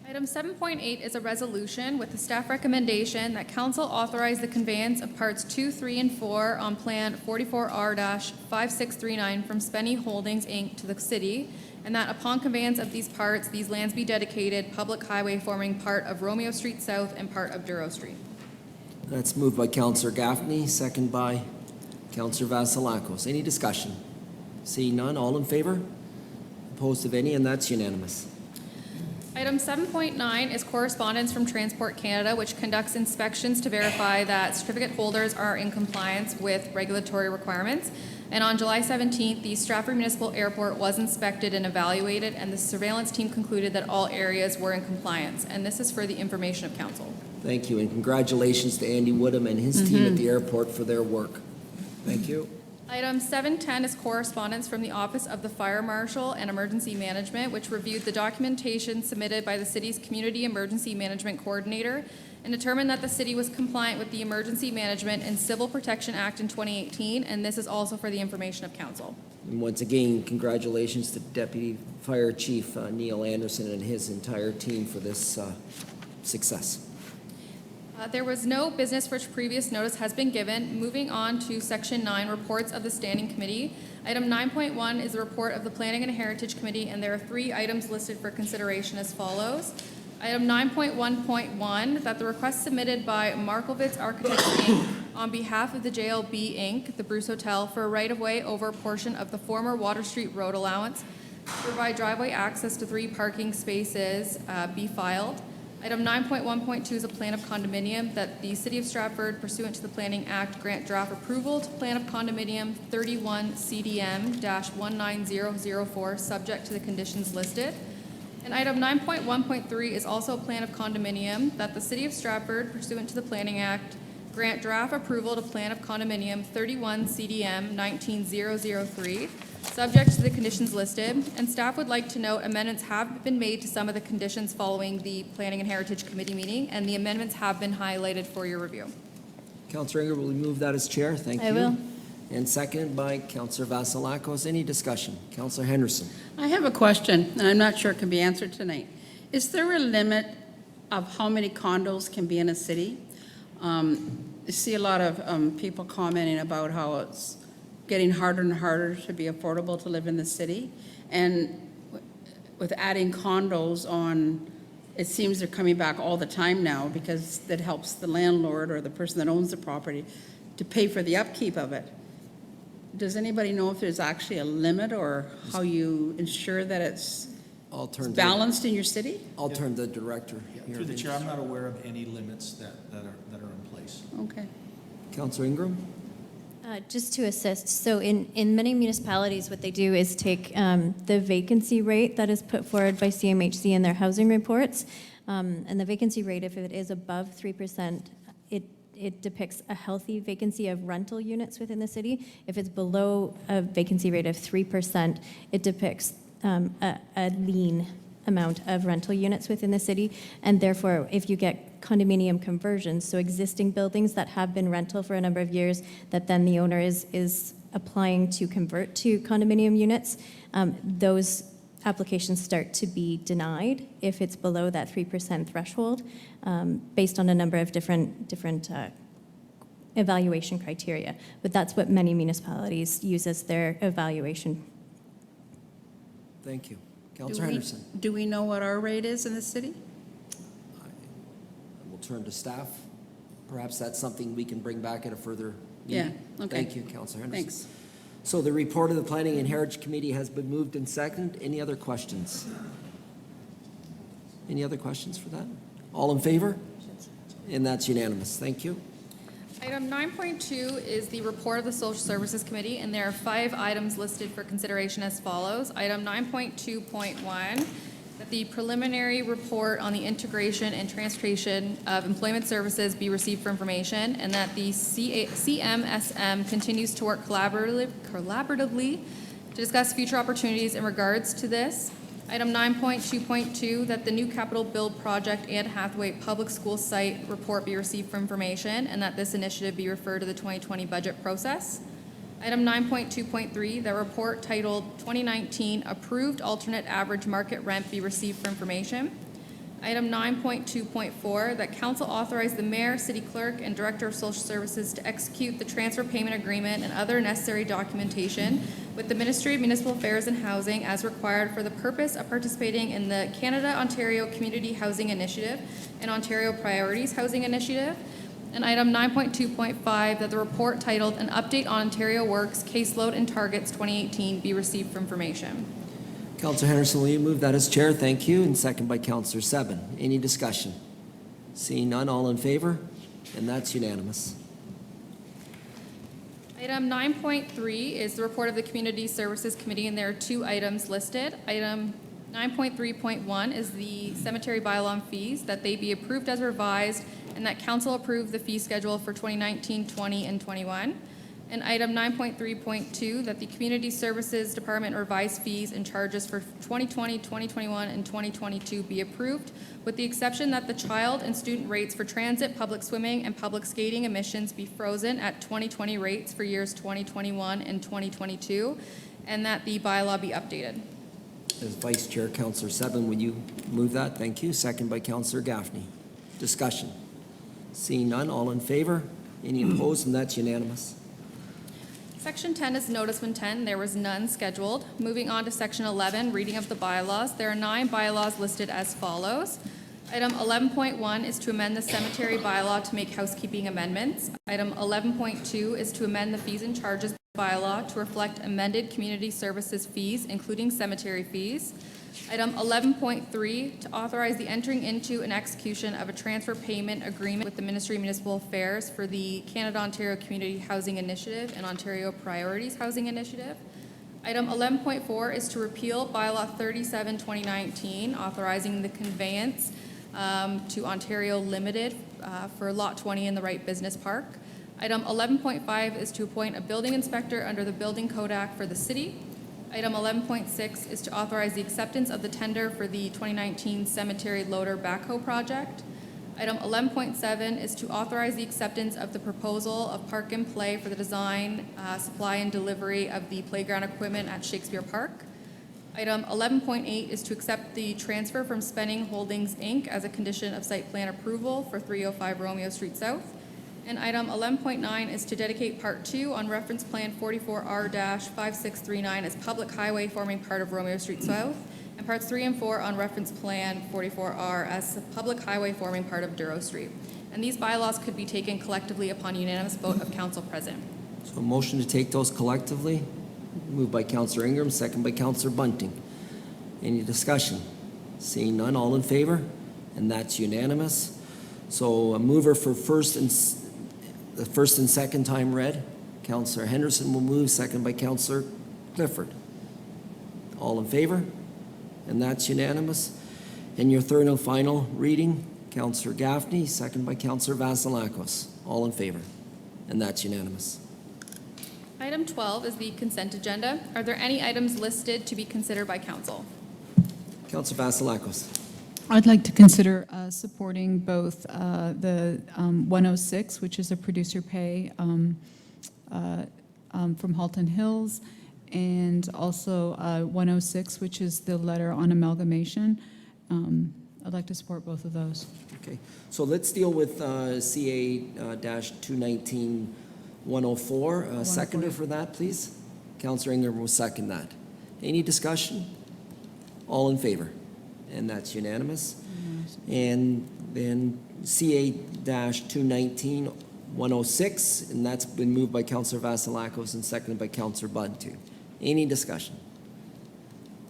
Item 7.8 is a resolution with the staff recommendation that council authorize the conveyance of parts 2, 3, and 4 on Plan 44R-5639 from Spenny Holdings, Inc. to the city, and that upon conveyance of these parts, these lands be dedicated public highway forming part of Romeo Street South and part of Duro Street. That's moved by Councillor Gaffney, second by Councillor Vasilakos. Any discussion? Seeing none, all in favor? Opposed, if any, and that's unanimous. Item 7.9 is correspondence from Transport Canada, which conducts inspections to verify that certificate holders are in compliance with regulatory requirements. And on July 17th, the Stratford Municipal Airport was inspected and evaluated, and the surveillance team concluded that all areas were in compliance. And this is for the information of council. Thank you, and congratulations to Andy Woodham and his team at the airport for their work. Thank you. Item 7.10 is correspondence from the Office of the Fire Marshal and Emergency Management, which reviewed the documentation submitted by the city's Community Emergency Management Coordinator and determined that the city was compliant with the Emergency Management and Civil Protection Act in 2018, and this is also for the information of council. And once again, congratulations to Deputy Fire Chief Neil Anderson and his entire team for this success. There was no business for which previous notice has been given. Moving on to Section 9, Reports of the Standing Committee. Item 9.1 is the report of the Planning and Heritage Committee, and there are 3 items listed for consideration as follows. Item 9.1.1, that the request submitted by Markovitz Architects, Inc. on behalf of the JLB, Inc., the Bruce Hotel, for a right-of-way over a portion of the former Water Street Road allowance to provide driveway access to 3 parking spaces be filed. Item 9.1.2 is a plan of condominium that the City of Stratford, pursuant to the Planning Act, grant draft approval to plan of condominium 31 CDM-19004, subject to the conditions listed. And item 9.1.3 is also a plan of condominium that the City of Stratford, pursuant to the Planning Act, grant draft approval to plan of condominium 31 CDM 19003, subject to the conditions listed. And staff would like to note amendments have been made to some of the conditions following the Planning and Heritage Committee meeting, and the amendments have been highlighted for your review. Councillor Ingram, will you move that as chair? Thank you. I will. And seconded by Councillor Vasilakos. Any discussion? Councillor Henderson. I have a question, and I'm not sure it can be answered tonight. Is there a limit of how many condos can be in a city? I see a lot of people commenting about how it's getting harder and harder to be affordable to live in the city. And with adding condos on, it seems they're coming back all the time now because that helps the landlord or the person that owns the property to pay for the upkeep of it. Does anybody know if there's actually a limit or how you ensure that it's balanced in your city? I'll turn to the director. here. Through the chair, I'm not aware of any limits that are in place. Okay. Councillor Ingram. Just to assist, so in many municipalities, what they do is take the vacancy rate that is put forward by CMHC in their housing reports, and the vacancy rate, if it is above 3%, it depicts a healthy vacancy of rental units within the city. If it's below a vacancy rate of 3%, it depicts a lean amount of rental units within the city, and therefore, if you get condominium conversions, so existing buildings that have been rental for a number of years, that then the owner is applying to convert to condominium units, those applications start to be denied if it's below that 3% threshold, based on a number of different evaluation criteria. But that's what many municipalities use as their evaluation. Thank you. Councillor Henderson. Do we know what our rate is in the city? We'll turn to staff. Perhaps that's something we can bring back at a further meeting. Yeah, okay. Thank you, Councillor Henderson. Thanks. So the report of the Planning and Heritage Committee has been moved and seconded. Any other questions? Any other questions for that? All in favor? And that's unanimous. Thank you. Item 9.2 is the report of the Social Services Committee, and there are 5 items listed for consideration as follows. Item 9.2.1, that the preliminary report on the integration and transportation of employment services be received for information, and that the CMSM continues to work collaboratively to discuss future opportunities in regards to this. Item 9.2.2, that the new capital build project and Hathaway Public School site report be received for information, and that this initiative be referred to the 2020 budget process. Item 9.2.3, that report titled 2019 Approved Alternate Average Market Rent be received for information. Item 9.2.4, that council authorize the mayor, city clerk, and director of social services to execute the transfer payment agreement and other necessary documentation with the Ministry of Municipal Affairs and Housing as required for the purpose of participating in the Canada-Ontario Community Housing Initiative and Ontario Priorities Housing Initiative. And item 9.2.5, that the report titled An Update on Ontario Works Caseload and Targets 2018 be received for information. Councillor Henderson, will you move that as chair? Thank you. And second by Councillor Seven. Any discussion? Seeing none, all in favor? And that's unanimous. Item 9.3 is the report of the Community Services Committee, and there are 2 items listed. Item 9.3.1 is the cemetery bylaw and fees, that they be approved as revised, and that council approve the fee schedule for 2019, 20, and 21. And item 9.3.2, that the Community Services Department revise fees and charges for 2020, 2021, and 2022 be approved, with the exception that the child and student rates for transit, public swimming, and public skating admissions be frozen at 2020 rates for years 2021 and 2022, and that the bylaw be updated. As Vice Chair, Councillor Seven, would you move that? Thank you. Second by Councillor Gaffney. Discussion. Seeing none, all in favor? Any opposed? And that's unanimous. Section 10 is notice of intent. There was none scheduled. Moving on to Section 11, reading of the bylaws. There are 9 bylaws listed as follows. Item 11.1 is to amend the cemetery bylaw to make housekeeping amendments. Item 11.2 is to amend the fees and charges bylaw to reflect amended community services fees, including cemetery fees. Item 11.3, to authorize the entering into and execution of a transfer payment agreement with the Ministry of Municipal Affairs for the Canada-Ontario Community Housing Initiative and Ontario Priorities Housing Initiative. Item 11.4 is to repeal Bylaw 37-2019, authorizing the conveyance to Ontario Limited for Lot 20 in the Wright Business Park. Item 11.5 is to appoint a building inspector under the Building Code Act for the city. Item 11.6 is to authorize the acceptance of the tender for the 2019 cemetery loader backhoe project. Item 11.7 is to authorize the acceptance of the proposal of Park and Play for the design, supply, and delivery of the playground equipment at Shakespeare Park. Item 11.8 is to accept the transfer from Spenning Holdings, Inc. as a condition of site plan approval for 305 Romeo Street South. And item 11.9 is to dedicate Part 2 on Reference Plan 44R-5639 as public highway forming part of Romeo Street South, and Parts 3 and 4 on Reference Plan 44R as a public highway forming part of Duro Street. And these bylaws could be taken collectively upon unanimous vote of council present. So a motion to take those collectively, moved by Councillor Ingram, second by Councillor Bunting. Any discussion? Seeing none, all in favor? And that's unanimous. So a mover for the first and second time read, Councillor Henderson will move, second by Councillor Clifford. All in favor? And that's unanimous. And your third and final reading, Councillor Gaffney, second by Councillor Vasilakos. All in favor? And that's unanimous. Item 12 is the consent agenda. Are there any items listed to be considered by council? Councillor Vasilakos. I'd like to consider supporting both the 106, which is a producer pay from Halton Hills, and also 106, which is the letter on amalgamation. I'd like to support both of those. Okay, so let's deal with CA-219-104. Seconder for that, please. Councillor Ingram will second that. Any discussion? All in favor? And that's unanimous. And then CA-219-106, and that's been moved by Councillor Vasilakos and seconded by Councillor Bunting. Any discussion?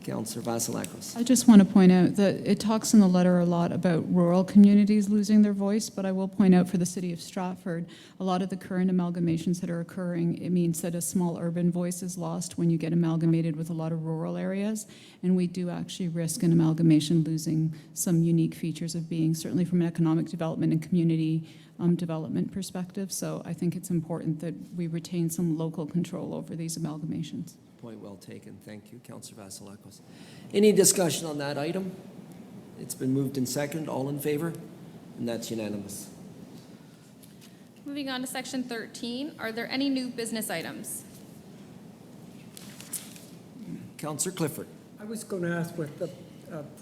Councillor Vasilakos. I just want to point out that it talks in the letter a lot about rural communities losing their voice, but I will point out for the city of Stratford, a lot of the current amalgamations that are occurring, it means that a small urban voice is lost when you get amalgamated with a lot of rural areas, and we do actually risk an amalgamation losing some unique features of being, certainly from an economic development and community development perspective. So I think it's important that we retain some local control over these amalgamations. Point well taken. Thank you, Councillor Vasilakos. Any discussion on that item? It's been moved and seconded. All in favor? And that's unanimous. Moving on to section 13, are there any new business items? Councillor Clifford. I was going to ask, with the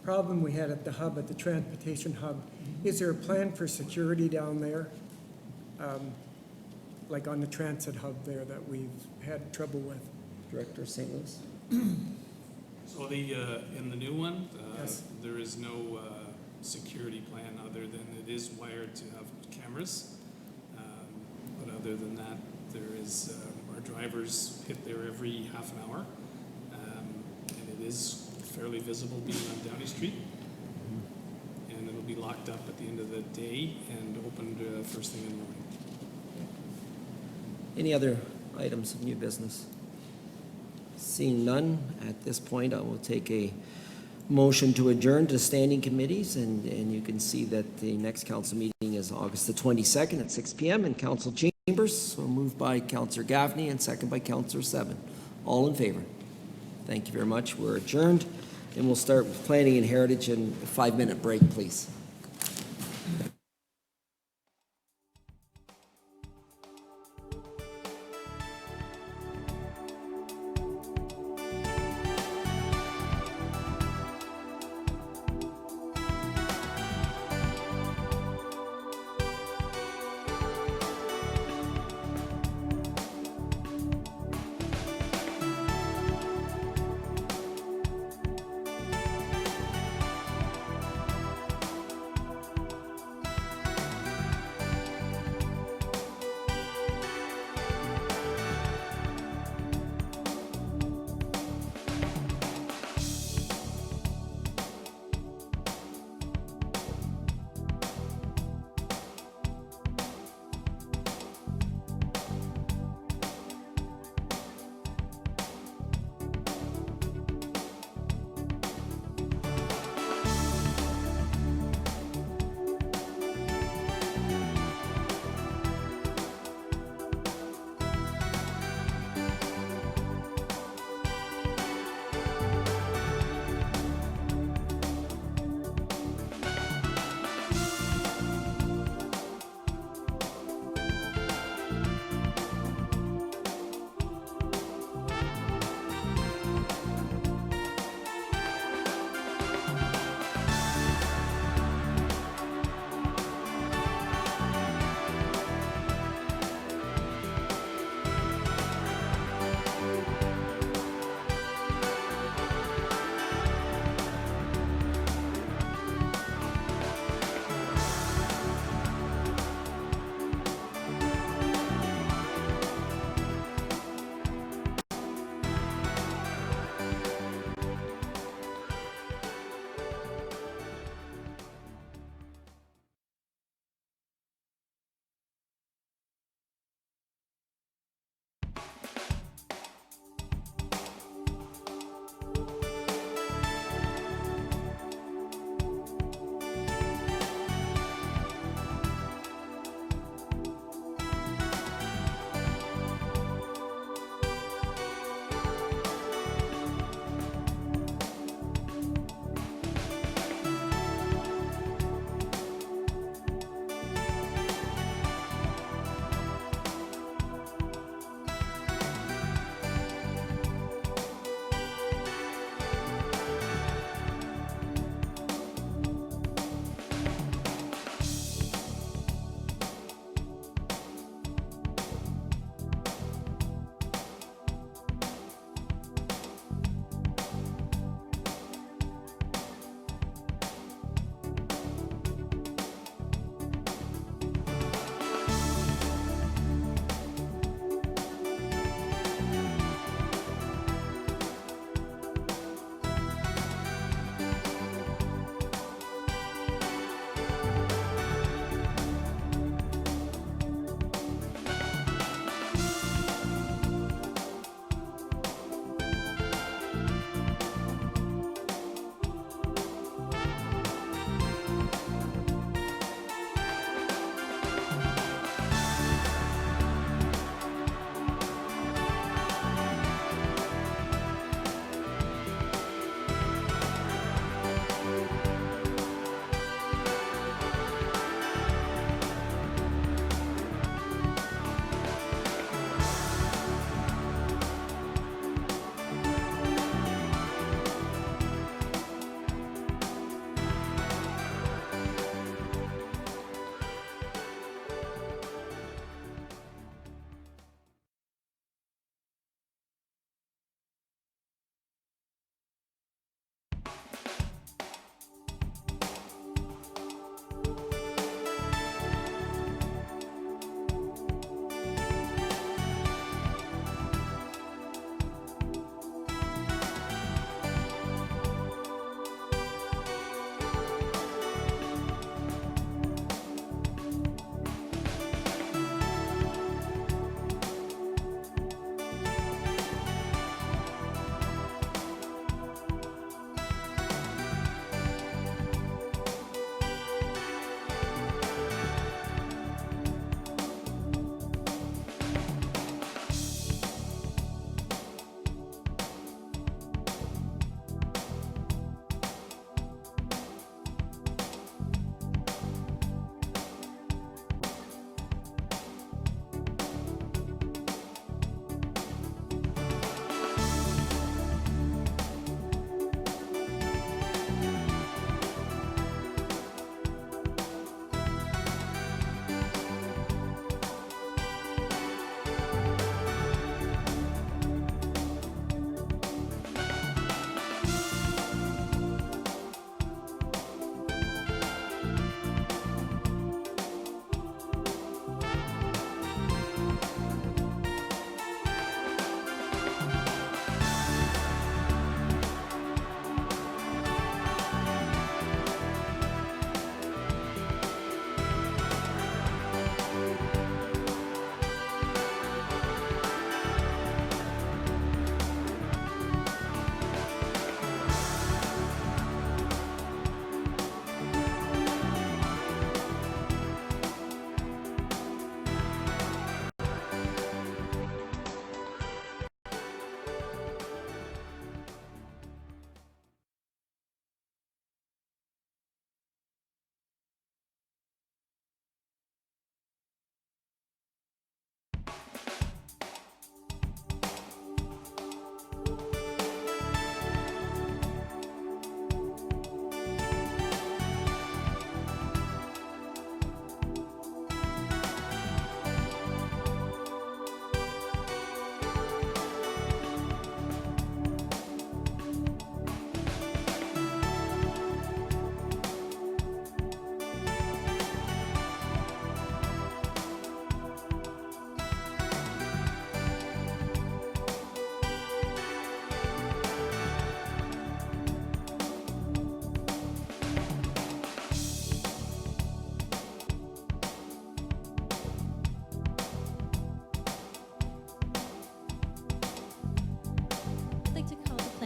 problem we had at the hub, at the transportation hub, is there a plan for security down there? Like on the transit hub there that we've had trouble with? Director of St. Louis. So in the new one, Yes. there is no security plan other than it is wired to have cameras. But other than that, there is, our drivers hit there every half an hour. And it is fairly visible being on Downey Street. And it'll be locked up at the end of the day and opened first thing in the morning. Any other items of new business? Seeing none, at this point, I will take a motion to adjourn to standing committees, and you can see that the next council meeting is August the 22nd at 6 p.m. in council chamber. Chambers, so moved by Councillor Gaffney and second by Councillor Seven. All in favor? Thank you very much. We're adjourned, and we'll start with Planning and Heritage and a 5-minute break, please.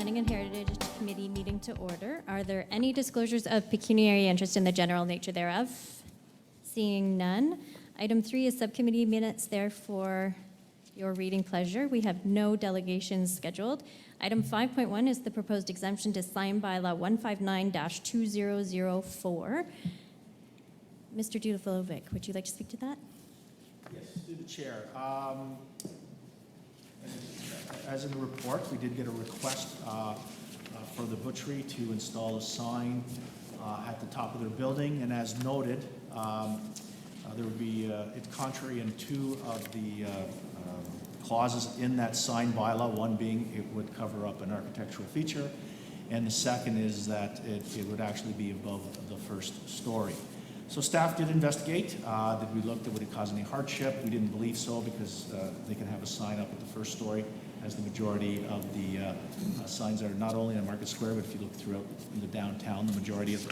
Planning and Heritage Committee meeting to order. Are there any disclosures of pecuniary interest in the general nature thereof? Seeing none. Item 3 is subcommittee minutes there for your reading pleasure. We have no delegations scheduled. Item 5.1 is the proposed exemption to sign bylaw 159-2004. Mr. Dulovic, would you like to speak to that? Yes, through the chair. As in the report, we did get a request for the butchery to install a sign at the top of their building, and as noted, there would be, it's contrary in two of the clauses in that sign bylaw, one being it would cover up an architectural feature, and the second is that it would actually be above the first story. So staff did investigate. Did we look that would it cause any hardship? We didn't believe so because they can have a sign up at the first story, as the majority of the signs are not only in Market Square, but if you look throughout the downtown, the majority of,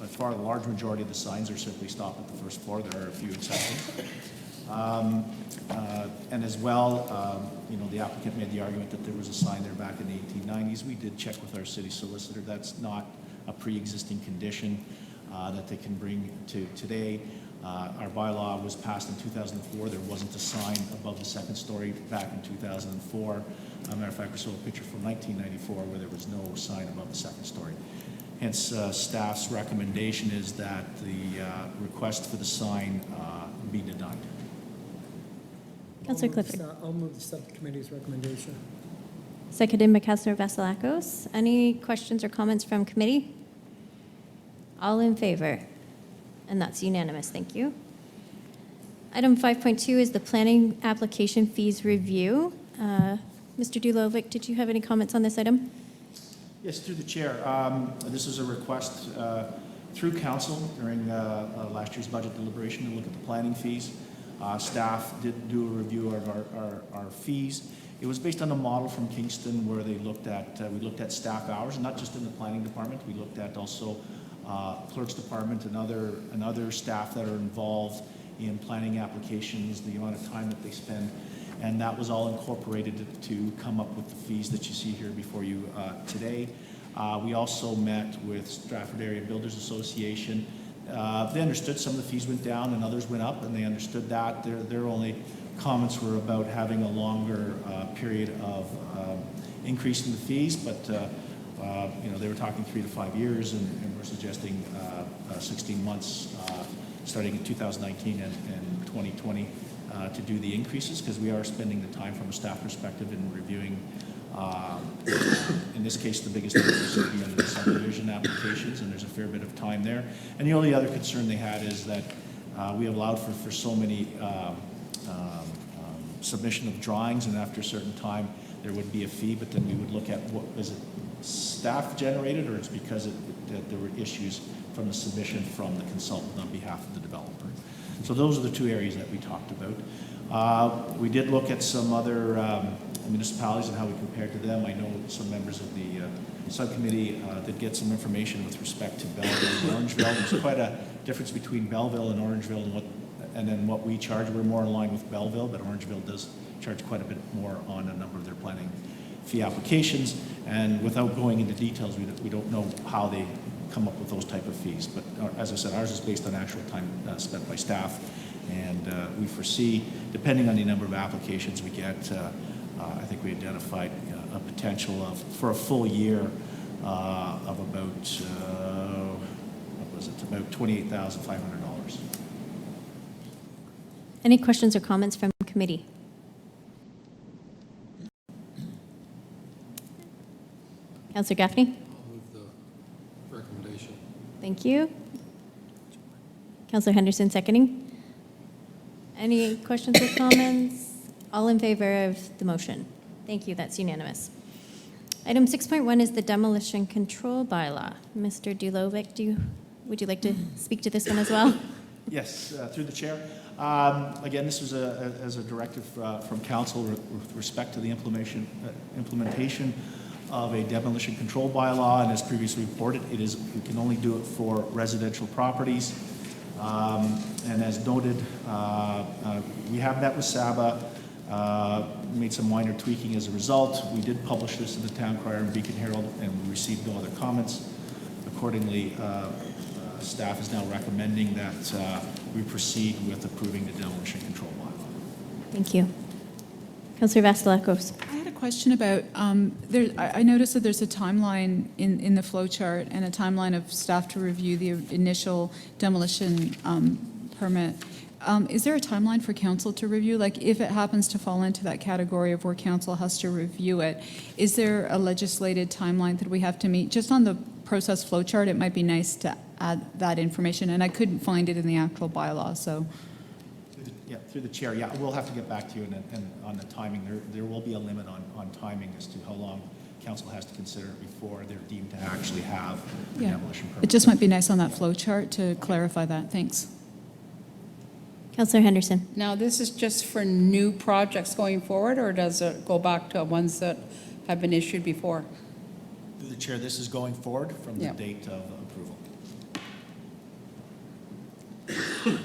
by far the large majority of the signs are simply stopped at the first floor. There are a few exceptions. And as well, you know, the applicant made the argument that there was a sign there back in the 1890s. We did check with our city solicitor. That's not a pre-existing condition that they can bring to today. Our bylaw was passed in 2004. There wasn't a sign above the second story back in 2004. As a matter of fact, we saw a picture from 1994 where there was no sign above the second story. Hence, staff's recommendation is that the request for the sign be denied. Councillor Clifford. I'll move the subcommittee's recommendation. Seconded by Councillor Vasilakos. Any questions or comments from committee? All in favor? And that's unanimous, thank you. Item 5.2 is the planning application fees review. Mr. Dulovic, did you have any comments on this item? Yes, through the chair. This is a request through council during last year's budget deliberation to look at the planning fees. Staff did do a review of our fees. It was based on a model from Kingston where they looked at, we looked at staff hours, not just in the planning department. We looked at also clerk's department and other staff that are involved in planning applications, the amount of time that they spend, and that was all incorporated to come up with the fees that you see here before you today. We also met with Stratford Area Builders Association. They understood some of the fees went down and others went up, and they understood that. Their only comments were about having a longer period of increase in the fees, but you know, they were talking 3 to 5 years, and we're suggesting 16 months starting in 2019 and 2020 to do the increases, because we are spending the time from a staff perspective in reviewing, in this case, the biggest increase would be under the subdivision applications, and there's a fair bit of time there. And the only other concern they had is that we have allowed for so many submission of drawings, and after a certain time there would be a fee, but then we would look at what is it staff generated, or it's because that there were issues from the submission from the consultant on behalf of the developer. So those are the two areas that we talked about. We did look at some other municipalities and how we compared to them. I know some members of the subcommittee did get some information with respect to Belleville and Orangeville. There's quite a difference between Belleville and Orangeville and then what we charge. We're more in line with Belleville, but Orangeville does charge quite a bit more on a number of their planning fee applications. And without going into details, we don't know how they come up with those type of fees. But as I said, ours is based on actual time spent by staff. And we foresee, depending on the number of applications we get, I think we identified a potential of, for a full year, of about, what was it, about $28,500. Any questions or comments from committee? Councillor Gaffney? I'll move the recommendation. Thank you. Councillor Henderson seconding. Any questions or comments? All in favor of the motion? Thank you, that's unanimous. Item 6.1 is the demolition control bylaw. Mr. Dulovic, would you like to speak to this one as well? Yes, through the chair. Again, this was as a directive from council with respect to the implementation of a demolition control bylaw, and as previously reported, we can only do it for residential properties. And as noted, we have met with SABA. Made some minor tweaking as a result. We did publish this in the Town Crier and Beacon Herald, and we received no other comments. Accordingly, staff is now recommending that we proceed with approving the demolition control bylaw. Thank you. Councillor Vasilakos. I had a question about, I noticed that there's a timeline in the flow chart and a timeline of staff to review the initial demolition permit. Is there a timeline for council to review? Like, if it happens to fall into that category of where council has to review it, is there a legislated timeline that we have to meet? Just on the process flow chart, it might be nice to add that information, and I couldn't find it in the actual bylaw, so. Yeah, through the chair, yeah, we'll have to get back to you and on the timing. There will be a limit on timing as to how long council has to consider it before they're deemed to actually have the demolition permit. It just might be nice on that flow chart to clarify that. Thanks. Councillor Henderson. Now, this is just for new projects going forward, or does it go back to ones that have been issued before? Through the chair, this is going forward from the Yeah. date of approval.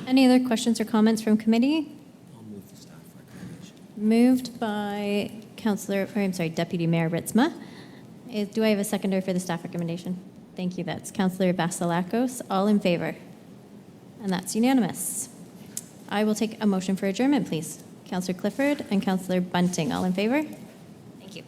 Any other questions or comments from committee? I'll move the staff recommendation. Moved by Deputy Mayor Ritzma. Do I have a seconder for the staff recommendation? Thank you. That's Councillor Vasilakos. All in favor? And that's unanimous. I will take a motion for adjournment, please. Councillor Clifford and Councillor Bunting. All in favor? Thank you.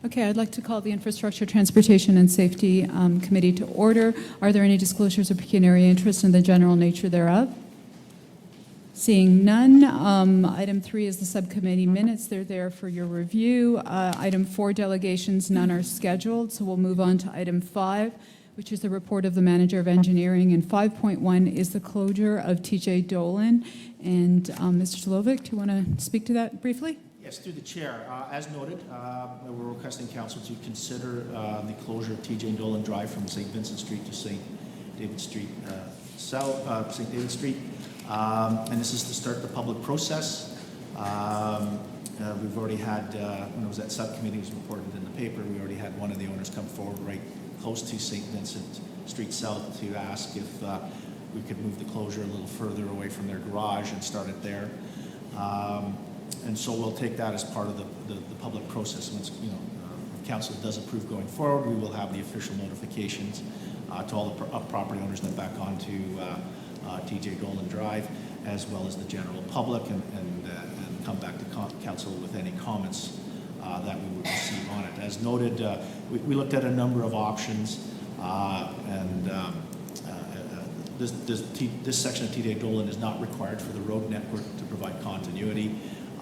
Okay, I'd like to call the Infrastructure, Transportation, and Safety Committee to order. Are there any disclosures of pecuniary interest in the general nature thereof? Seeing none, item 3 is the subcommittee minutes. They're there for your review. Item 4, delegations, none are scheduled, so we'll move on to item 5, which is the report of the Manager of Engineering, and 5.1 is the closure of TJ Dolan. And Mr. Slovic, do you want to speak to that briefly? Yes, through the chair. As noted, we're requesting council to consider the closure of TJ Dolan Drive from St. Vincent Street to St. David Street St. David Street. And this is to start the public process. We've already had, when it was at subcommittee, it was reported in the paper, we already had one of the owners come forward right close to St. Vincent Street South to ask if we could move the closure a little further away from their garage and start it there. And so we'll take that as part of the public process. Once if council does approve going forward, we will have the official notifications to all the property owners that back onto TJ Dolan Drive, as well as the general public, and come back to council with any comments that we would receive on it. As noted, we looked at a number of options, and this section of TJ Dolan is not required for the road network to provide continuity.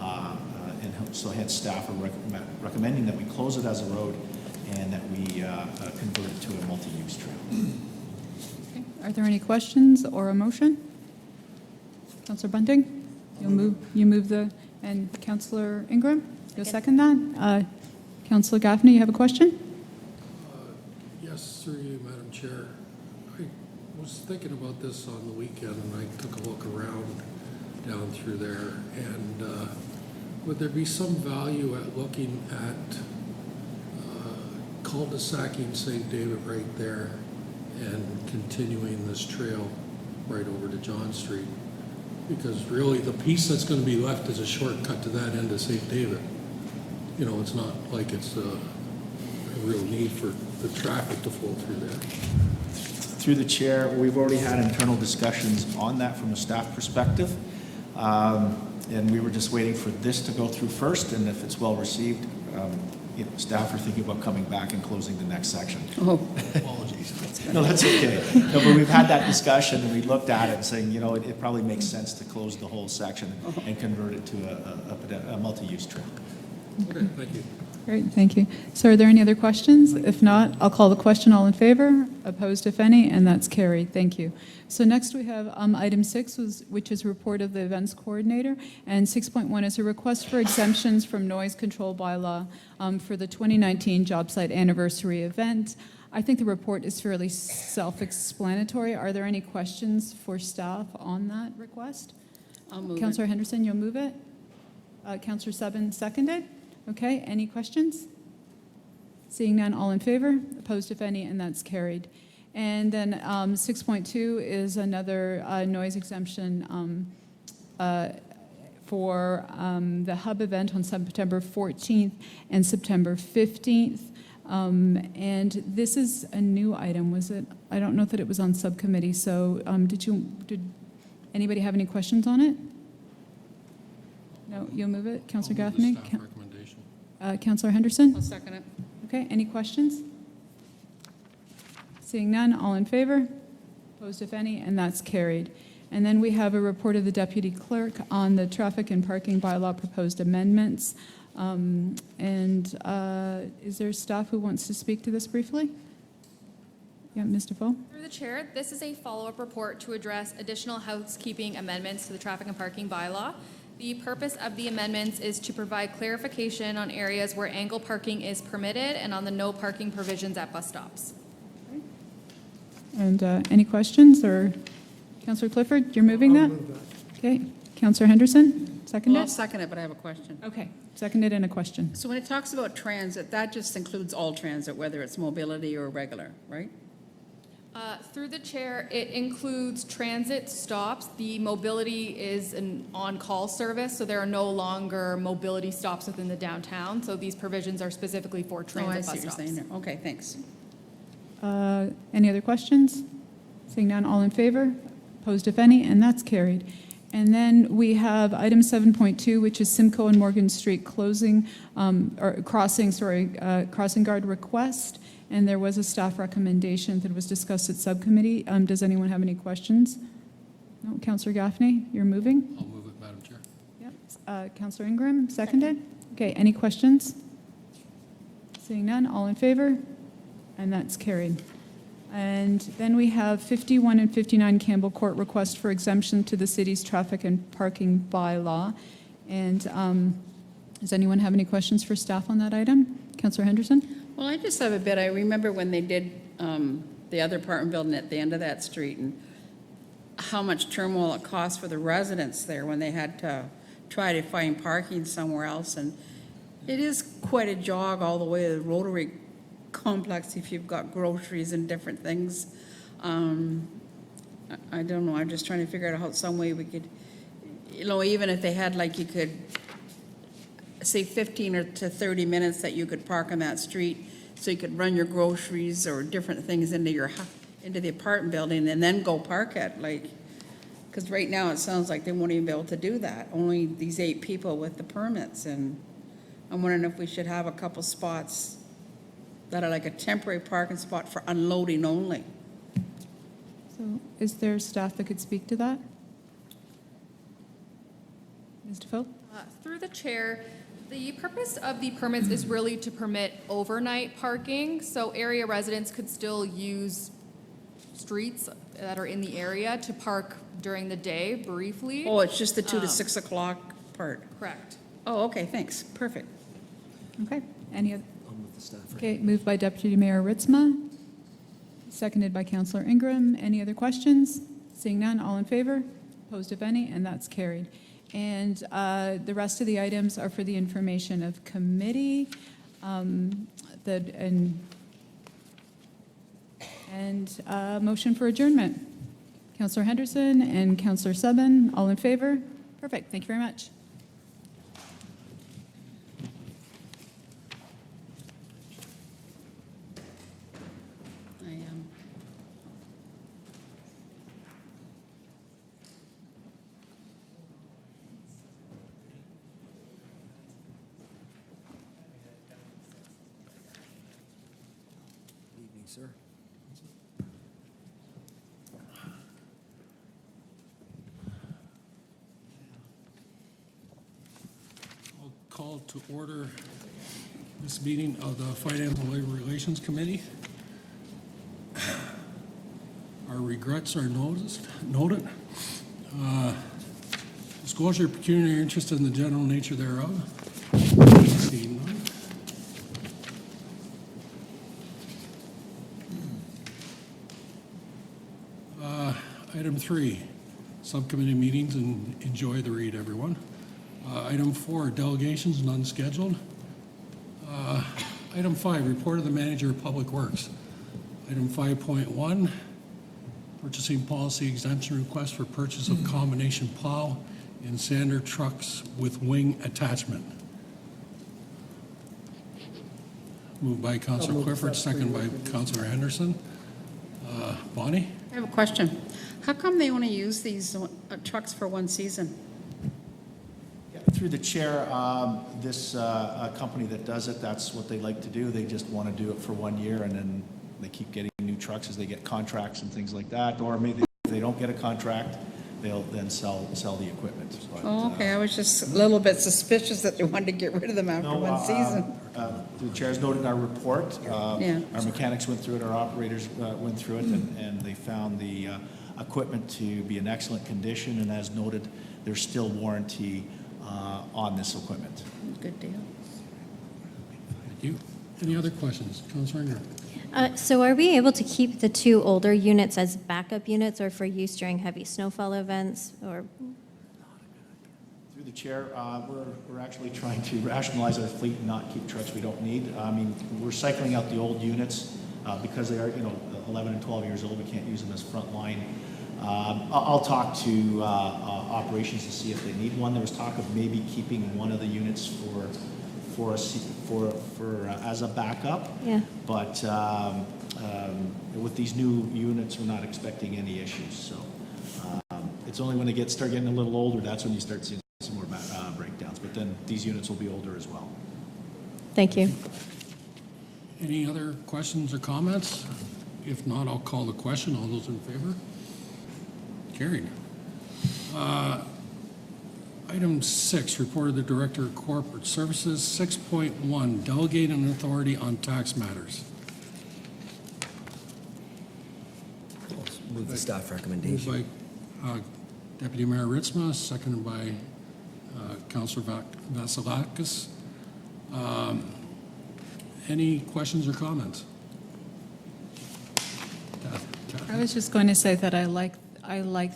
And so hence staff are recommending that we close it as a road and that we convert it to a multi-use trail. Okay. Are there any questions or a motion? Councillor Bunting, you move and Councillor Ingram, you'll second that? Councillor Gaffney, you have a question? Yes, through you, Madam Chair. I was thinking about this on the weekend, and I took a look around down through there, and would there be some value at looking at cul-de-sacing St. David right there and continuing this trail right over to John Street? Because really the piece that's going to be left is a shortcut to that end of St. David. You know, it's not like it's a real need for the traffic to flow through there. Through the chair, we've already had internal discussions on that from a staff perspective. And we were just waiting for this to go through first, and if it's well received, staff are thinking about coming back and closing the next section. Oh, Apologies. No, that's okay. No, but we've had that discussion, and we looked at it and saying, it probably makes sense to close the whole section and convert it to a multi-use trail. Okay, thank you. Great, thank you. So are there any other questions? If not, I'll call the question. All in favor? Opposed, if any? And that's carried. Thank you. So next we have item 6, which is report of the events coordinator. And 6.1 is a request for exemptions from noise control bylaw for the 2019 job site anniversary event. I think the report is fairly self-explanatory. Are there any questions for staff on that request? I'll move it. Councillor Henderson, you'll move it? Councillor Subban seconded? Okay, any questions? Seeing none, all in favor? Opposed, if any, and that's carried. And then 6.2 is another noise exemption for the hub event on September 14th and September 15th. And this is a new item, was it? I don't know that it was on subcommittee, so did anybody have any questions on it? No, you'll move it? Councillor Gaffney? Staff recommendation. Councillor Henderson? I'll second it. Okay, any questions? Seeing none, all in favor? Opposed, if any, and that's carried. And then we have a report of the deputy clerk on the traffic and parking bylaw proposed amendments. Is there staff who wants to speak to this briefly? Yeah, Ms. Defoe? Through the chair, this is a follow-up report to address additional housekeeping amendments to the traffic and parking bylaw. The purpose of the amendments is to provide clarification on areas where angle parking is permitted and on the no parking provisions at bus stops. And any questions, or Councillor Clifford, you're moving that? Okay, Councillor Henderson, second Well, I'll it? second it, but I have a question. Okay, seconded and a question. So when it talks about transit, that just includes all transit, whether it's mobility or regular, right? Through the chair, it includes transit stops. The mobility is an on-call service, so there are no longer mobility stops within the downtown. So these provisions are specifically for Oh, I transit see bus what you're stops. saying there. Okay, thanks. Any other questions? Seeing none, all in favor? Opposed, if any, and that's carried. And then we have item 7.2, which is Simcoe and Morgan Street crossing guard request. And there was a staff recommendation that was discussed at subcommittee. Does anyone have any questions? No, Councillor Gaffney, you're moving? I'll move it, Madam Chair. Yep. Councillor Ingram, seconded? Okay, any questions? Seeing none, all in favor? And that's carried. And then we have 51 and 59 Campbell Court request for exemption to the city's traffic and parking bylaw. And does anyone have any questions for staff on that item? Councillor Henderson? Well, I just have a bit. I remember when they did the other apartment building at the end of that street and how much turmoil it cost for the residents there when they had to try to find parking somewhere else. And it is quite a jog all the way to the Rotary complex if you've got groceries and different things. I don't know. I'm just trying to figure out how some way we could, even if they had you could say 15 or to 30 minutes that you could park on that street so you could run your groceries or different things into the apartment building and then go park it, because right now it sounds like they won't even be able to do that. Only these 8 people with the permits, and I'm wondering if we should have a couple spots that are like a temporary parking spot for unloading only. So is there staff that could speak to that? Ms. Defoe? Through the chair, the purpose of the permits is really to permit overnight parking, so area residents could still use streets that are in the area to park during the day briefly. Oh, it's just the 2 to 6 o'clock part. Correct. Oh, okay, thanks. Perfect. Okay, any other? I'll move the staff. Okay, moved by Deputy Mayor Ritzma, seconded by Councillor Ingram. Any other questions? Seeing none, all in favor? Opposed, if any, and that's carried. And the rest of the items are for the information of committee. Motion for adjournment. Councillor Henderson and Councillor Subban, all in favor? Perfect, thank you very much. Evening, sir. I'll call to order this meeting of the Finance and Labor Relations Committee. Our regrets are noted. Disclosure of pecuniary interest in the general nature thereof. Seeing none. Item 3, subcommittee meetings, and enjoy the read, everyone. Item 4, delegations, none scheduled. Item 5, report of the manager of public works. Item 5.1, purchasing policy exemption request for purchase of combination plow and sander trucks with wing attachment. Moved by Councillor Clifford, second by Councillor Henderson. Bonnie? I have a question. How come they only use these trucks for one season? Through the chair, this company that does it, that's what they like to do. They just want to do it for 1 year, and then they keep getting new trucks as they get contracts and things like that. Or maybe if they don't get a contract, they'll then sell the equipment. But, Oh, okay, I was just a little bit suspicious that they wanted to get rid of them after one season. The chair's noted in our report. Yeah. Our mechanics went through it, our operators went through it, and they found the equipment to be in excellent condition, and as noted, there's still warranty on this equipment. Good deal. Thank you. Any other questions? Councillor Ingram? So are we able to keep the 2 older units as backup units or for use during heavy snowfall events? Or Through the chair, we're actually trying to rationalize our fleet and not keep trucks we don't need. I mean, we're cycling out the old units because they are, 11 and 12 years old. We can't use them as front line. I'll talk to operations to see if they need one. There was talk of maybe keeping one of the units for as a backup. Yeah. But with these new units, we're not expecting any issues. So it's only when they start getting a little older, that's when you start seeing some more breakdowns. But then these units will be older as well. Thank you. Any other questions or comments? If not, I'll call the question. All those in favor? Carried. Item 6, report of the Director of Corporate Services. 6.1, delegating authority on tax matters. Move the staff recommendation. Moved by Deputy Mayor Ritzma, seconded by Councillor Vasilakis. Any questions or comments? I was just going to say that I like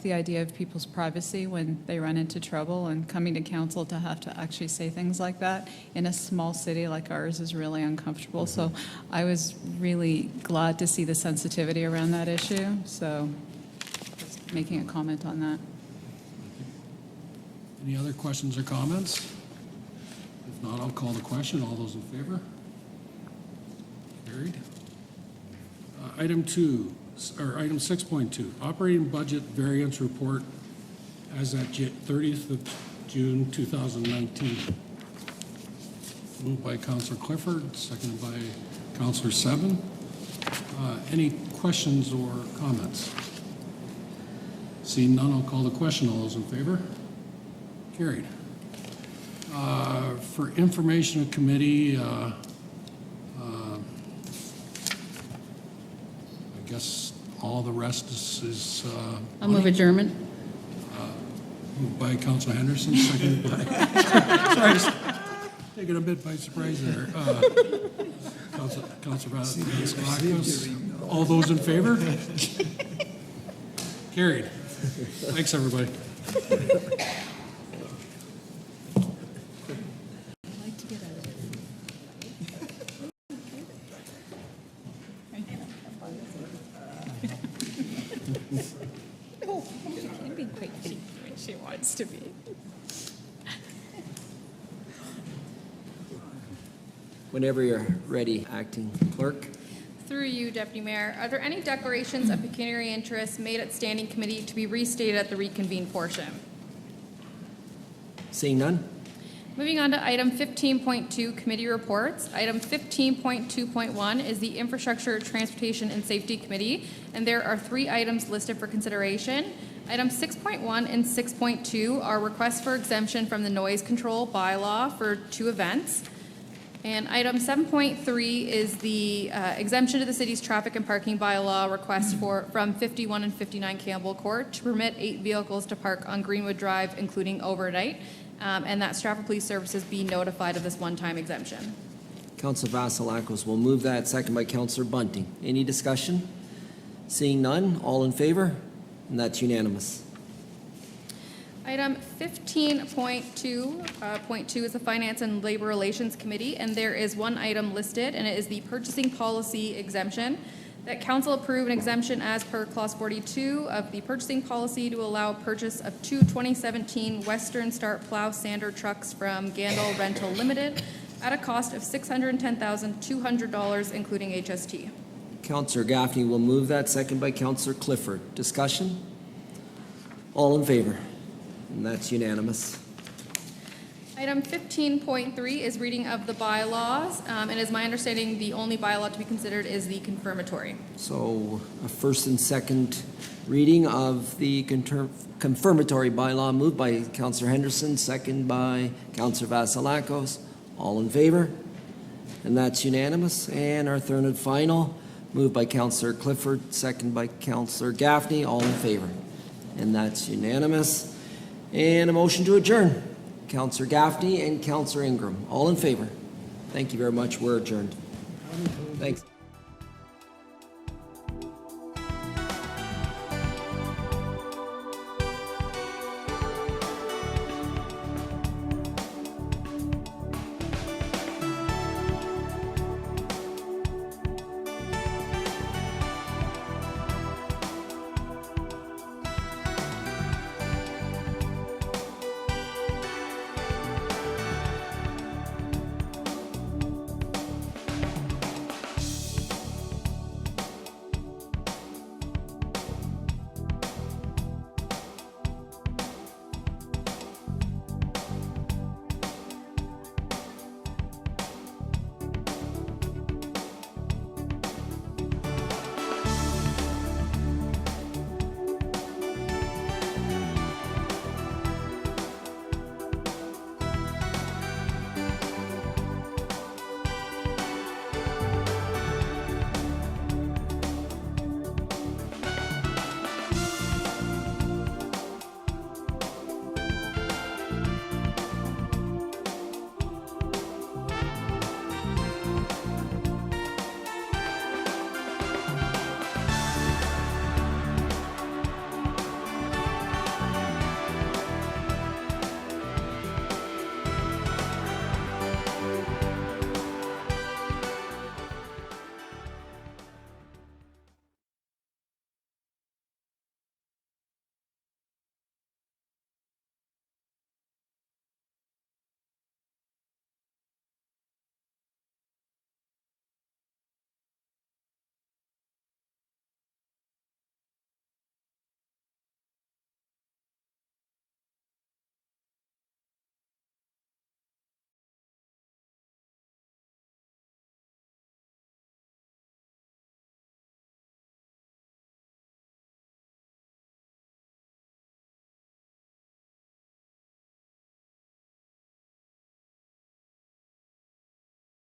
the idea of people's privacy when they run into trouble, and coming to council to have to actually say things like that in a small city like ours is really uncomfortable. So I was really glad to see the sensitivity around that issue. So just making a comment on that. Any other questions or comments? If not, I'll call the question. All those in favor? Carried. Item 6.2, operating budget variance report as at 30th of June 2019. Moved by Councillor Clifford, seconded by Councillor Seven. Any questions or comments? Seeing none, I'll call the question. All those in favor? Carried. For information of committee, I guess all the rest is I'll move adjournment. moved by Councilor Henderson, seconded by, sorry, taken a bit by surprise there. Councilor Vasilakis. All those in favor? Carried. Thanks, everybody. No, she can be quite pretty when she wants to be. Whenever you're ready, Acting Clerk. Through you, Deputy Mayor, are there any declarations of pecuniary interest made at standing committee to be restated at the reconvened portion? Seeing none? Moving on to item 15.2, committee reports. Item 15.2.1 is the Infrastructure, Transportation, and Safety Committee, and there are 3 items listed for consideration. Item 6.1 and 6.2 are requests for exemption from the noise control bylaw for 2 events. And item 7.3 is the exemption to the city's traffic and parking bylaw request from 51 and 59 Campbell Court to permit 8 vehicles to park on Greenwood Drive, including overnight, and that Stratford Police Services be notified of this one-time exemption. Councillor Vasilakos will move that, second by Councillor Bunting. Any discussion? Seeing none, all in favor? And that's unanimous. Item 15.2 is the Finance and Labor Relations Committee, and there is one item listed, and it is the purchasing policy exemption. That council approve an exemption as per clause 42 of the purchasing policy to allow purchase of 2 2017 Western Start plow sander trucks from Gandal Rental Limited at a cost of $610,200, including HST. Councillor Gaffney will move that, second by Councillor Clifford. Discussion? All in favor? And that's unanimous. Item 15.3 is reading of the bylaws, and it is my understanding the only bylaw to be considered is the confirmatory. So a first and second reading of the confirmatory bylaw moved by Councillor Henderson, second by Councillor Vasilakos. All in favor? And that's unanimous. And our third and final, moved by Councillor Clifford, second by Councillor Gaffney. All in favor? And that's unanimous. And a motion to adjourn. Councillor Gaffney and Councillor Ingram. All in favor? Thank you very much. We're adjourned. Thanks.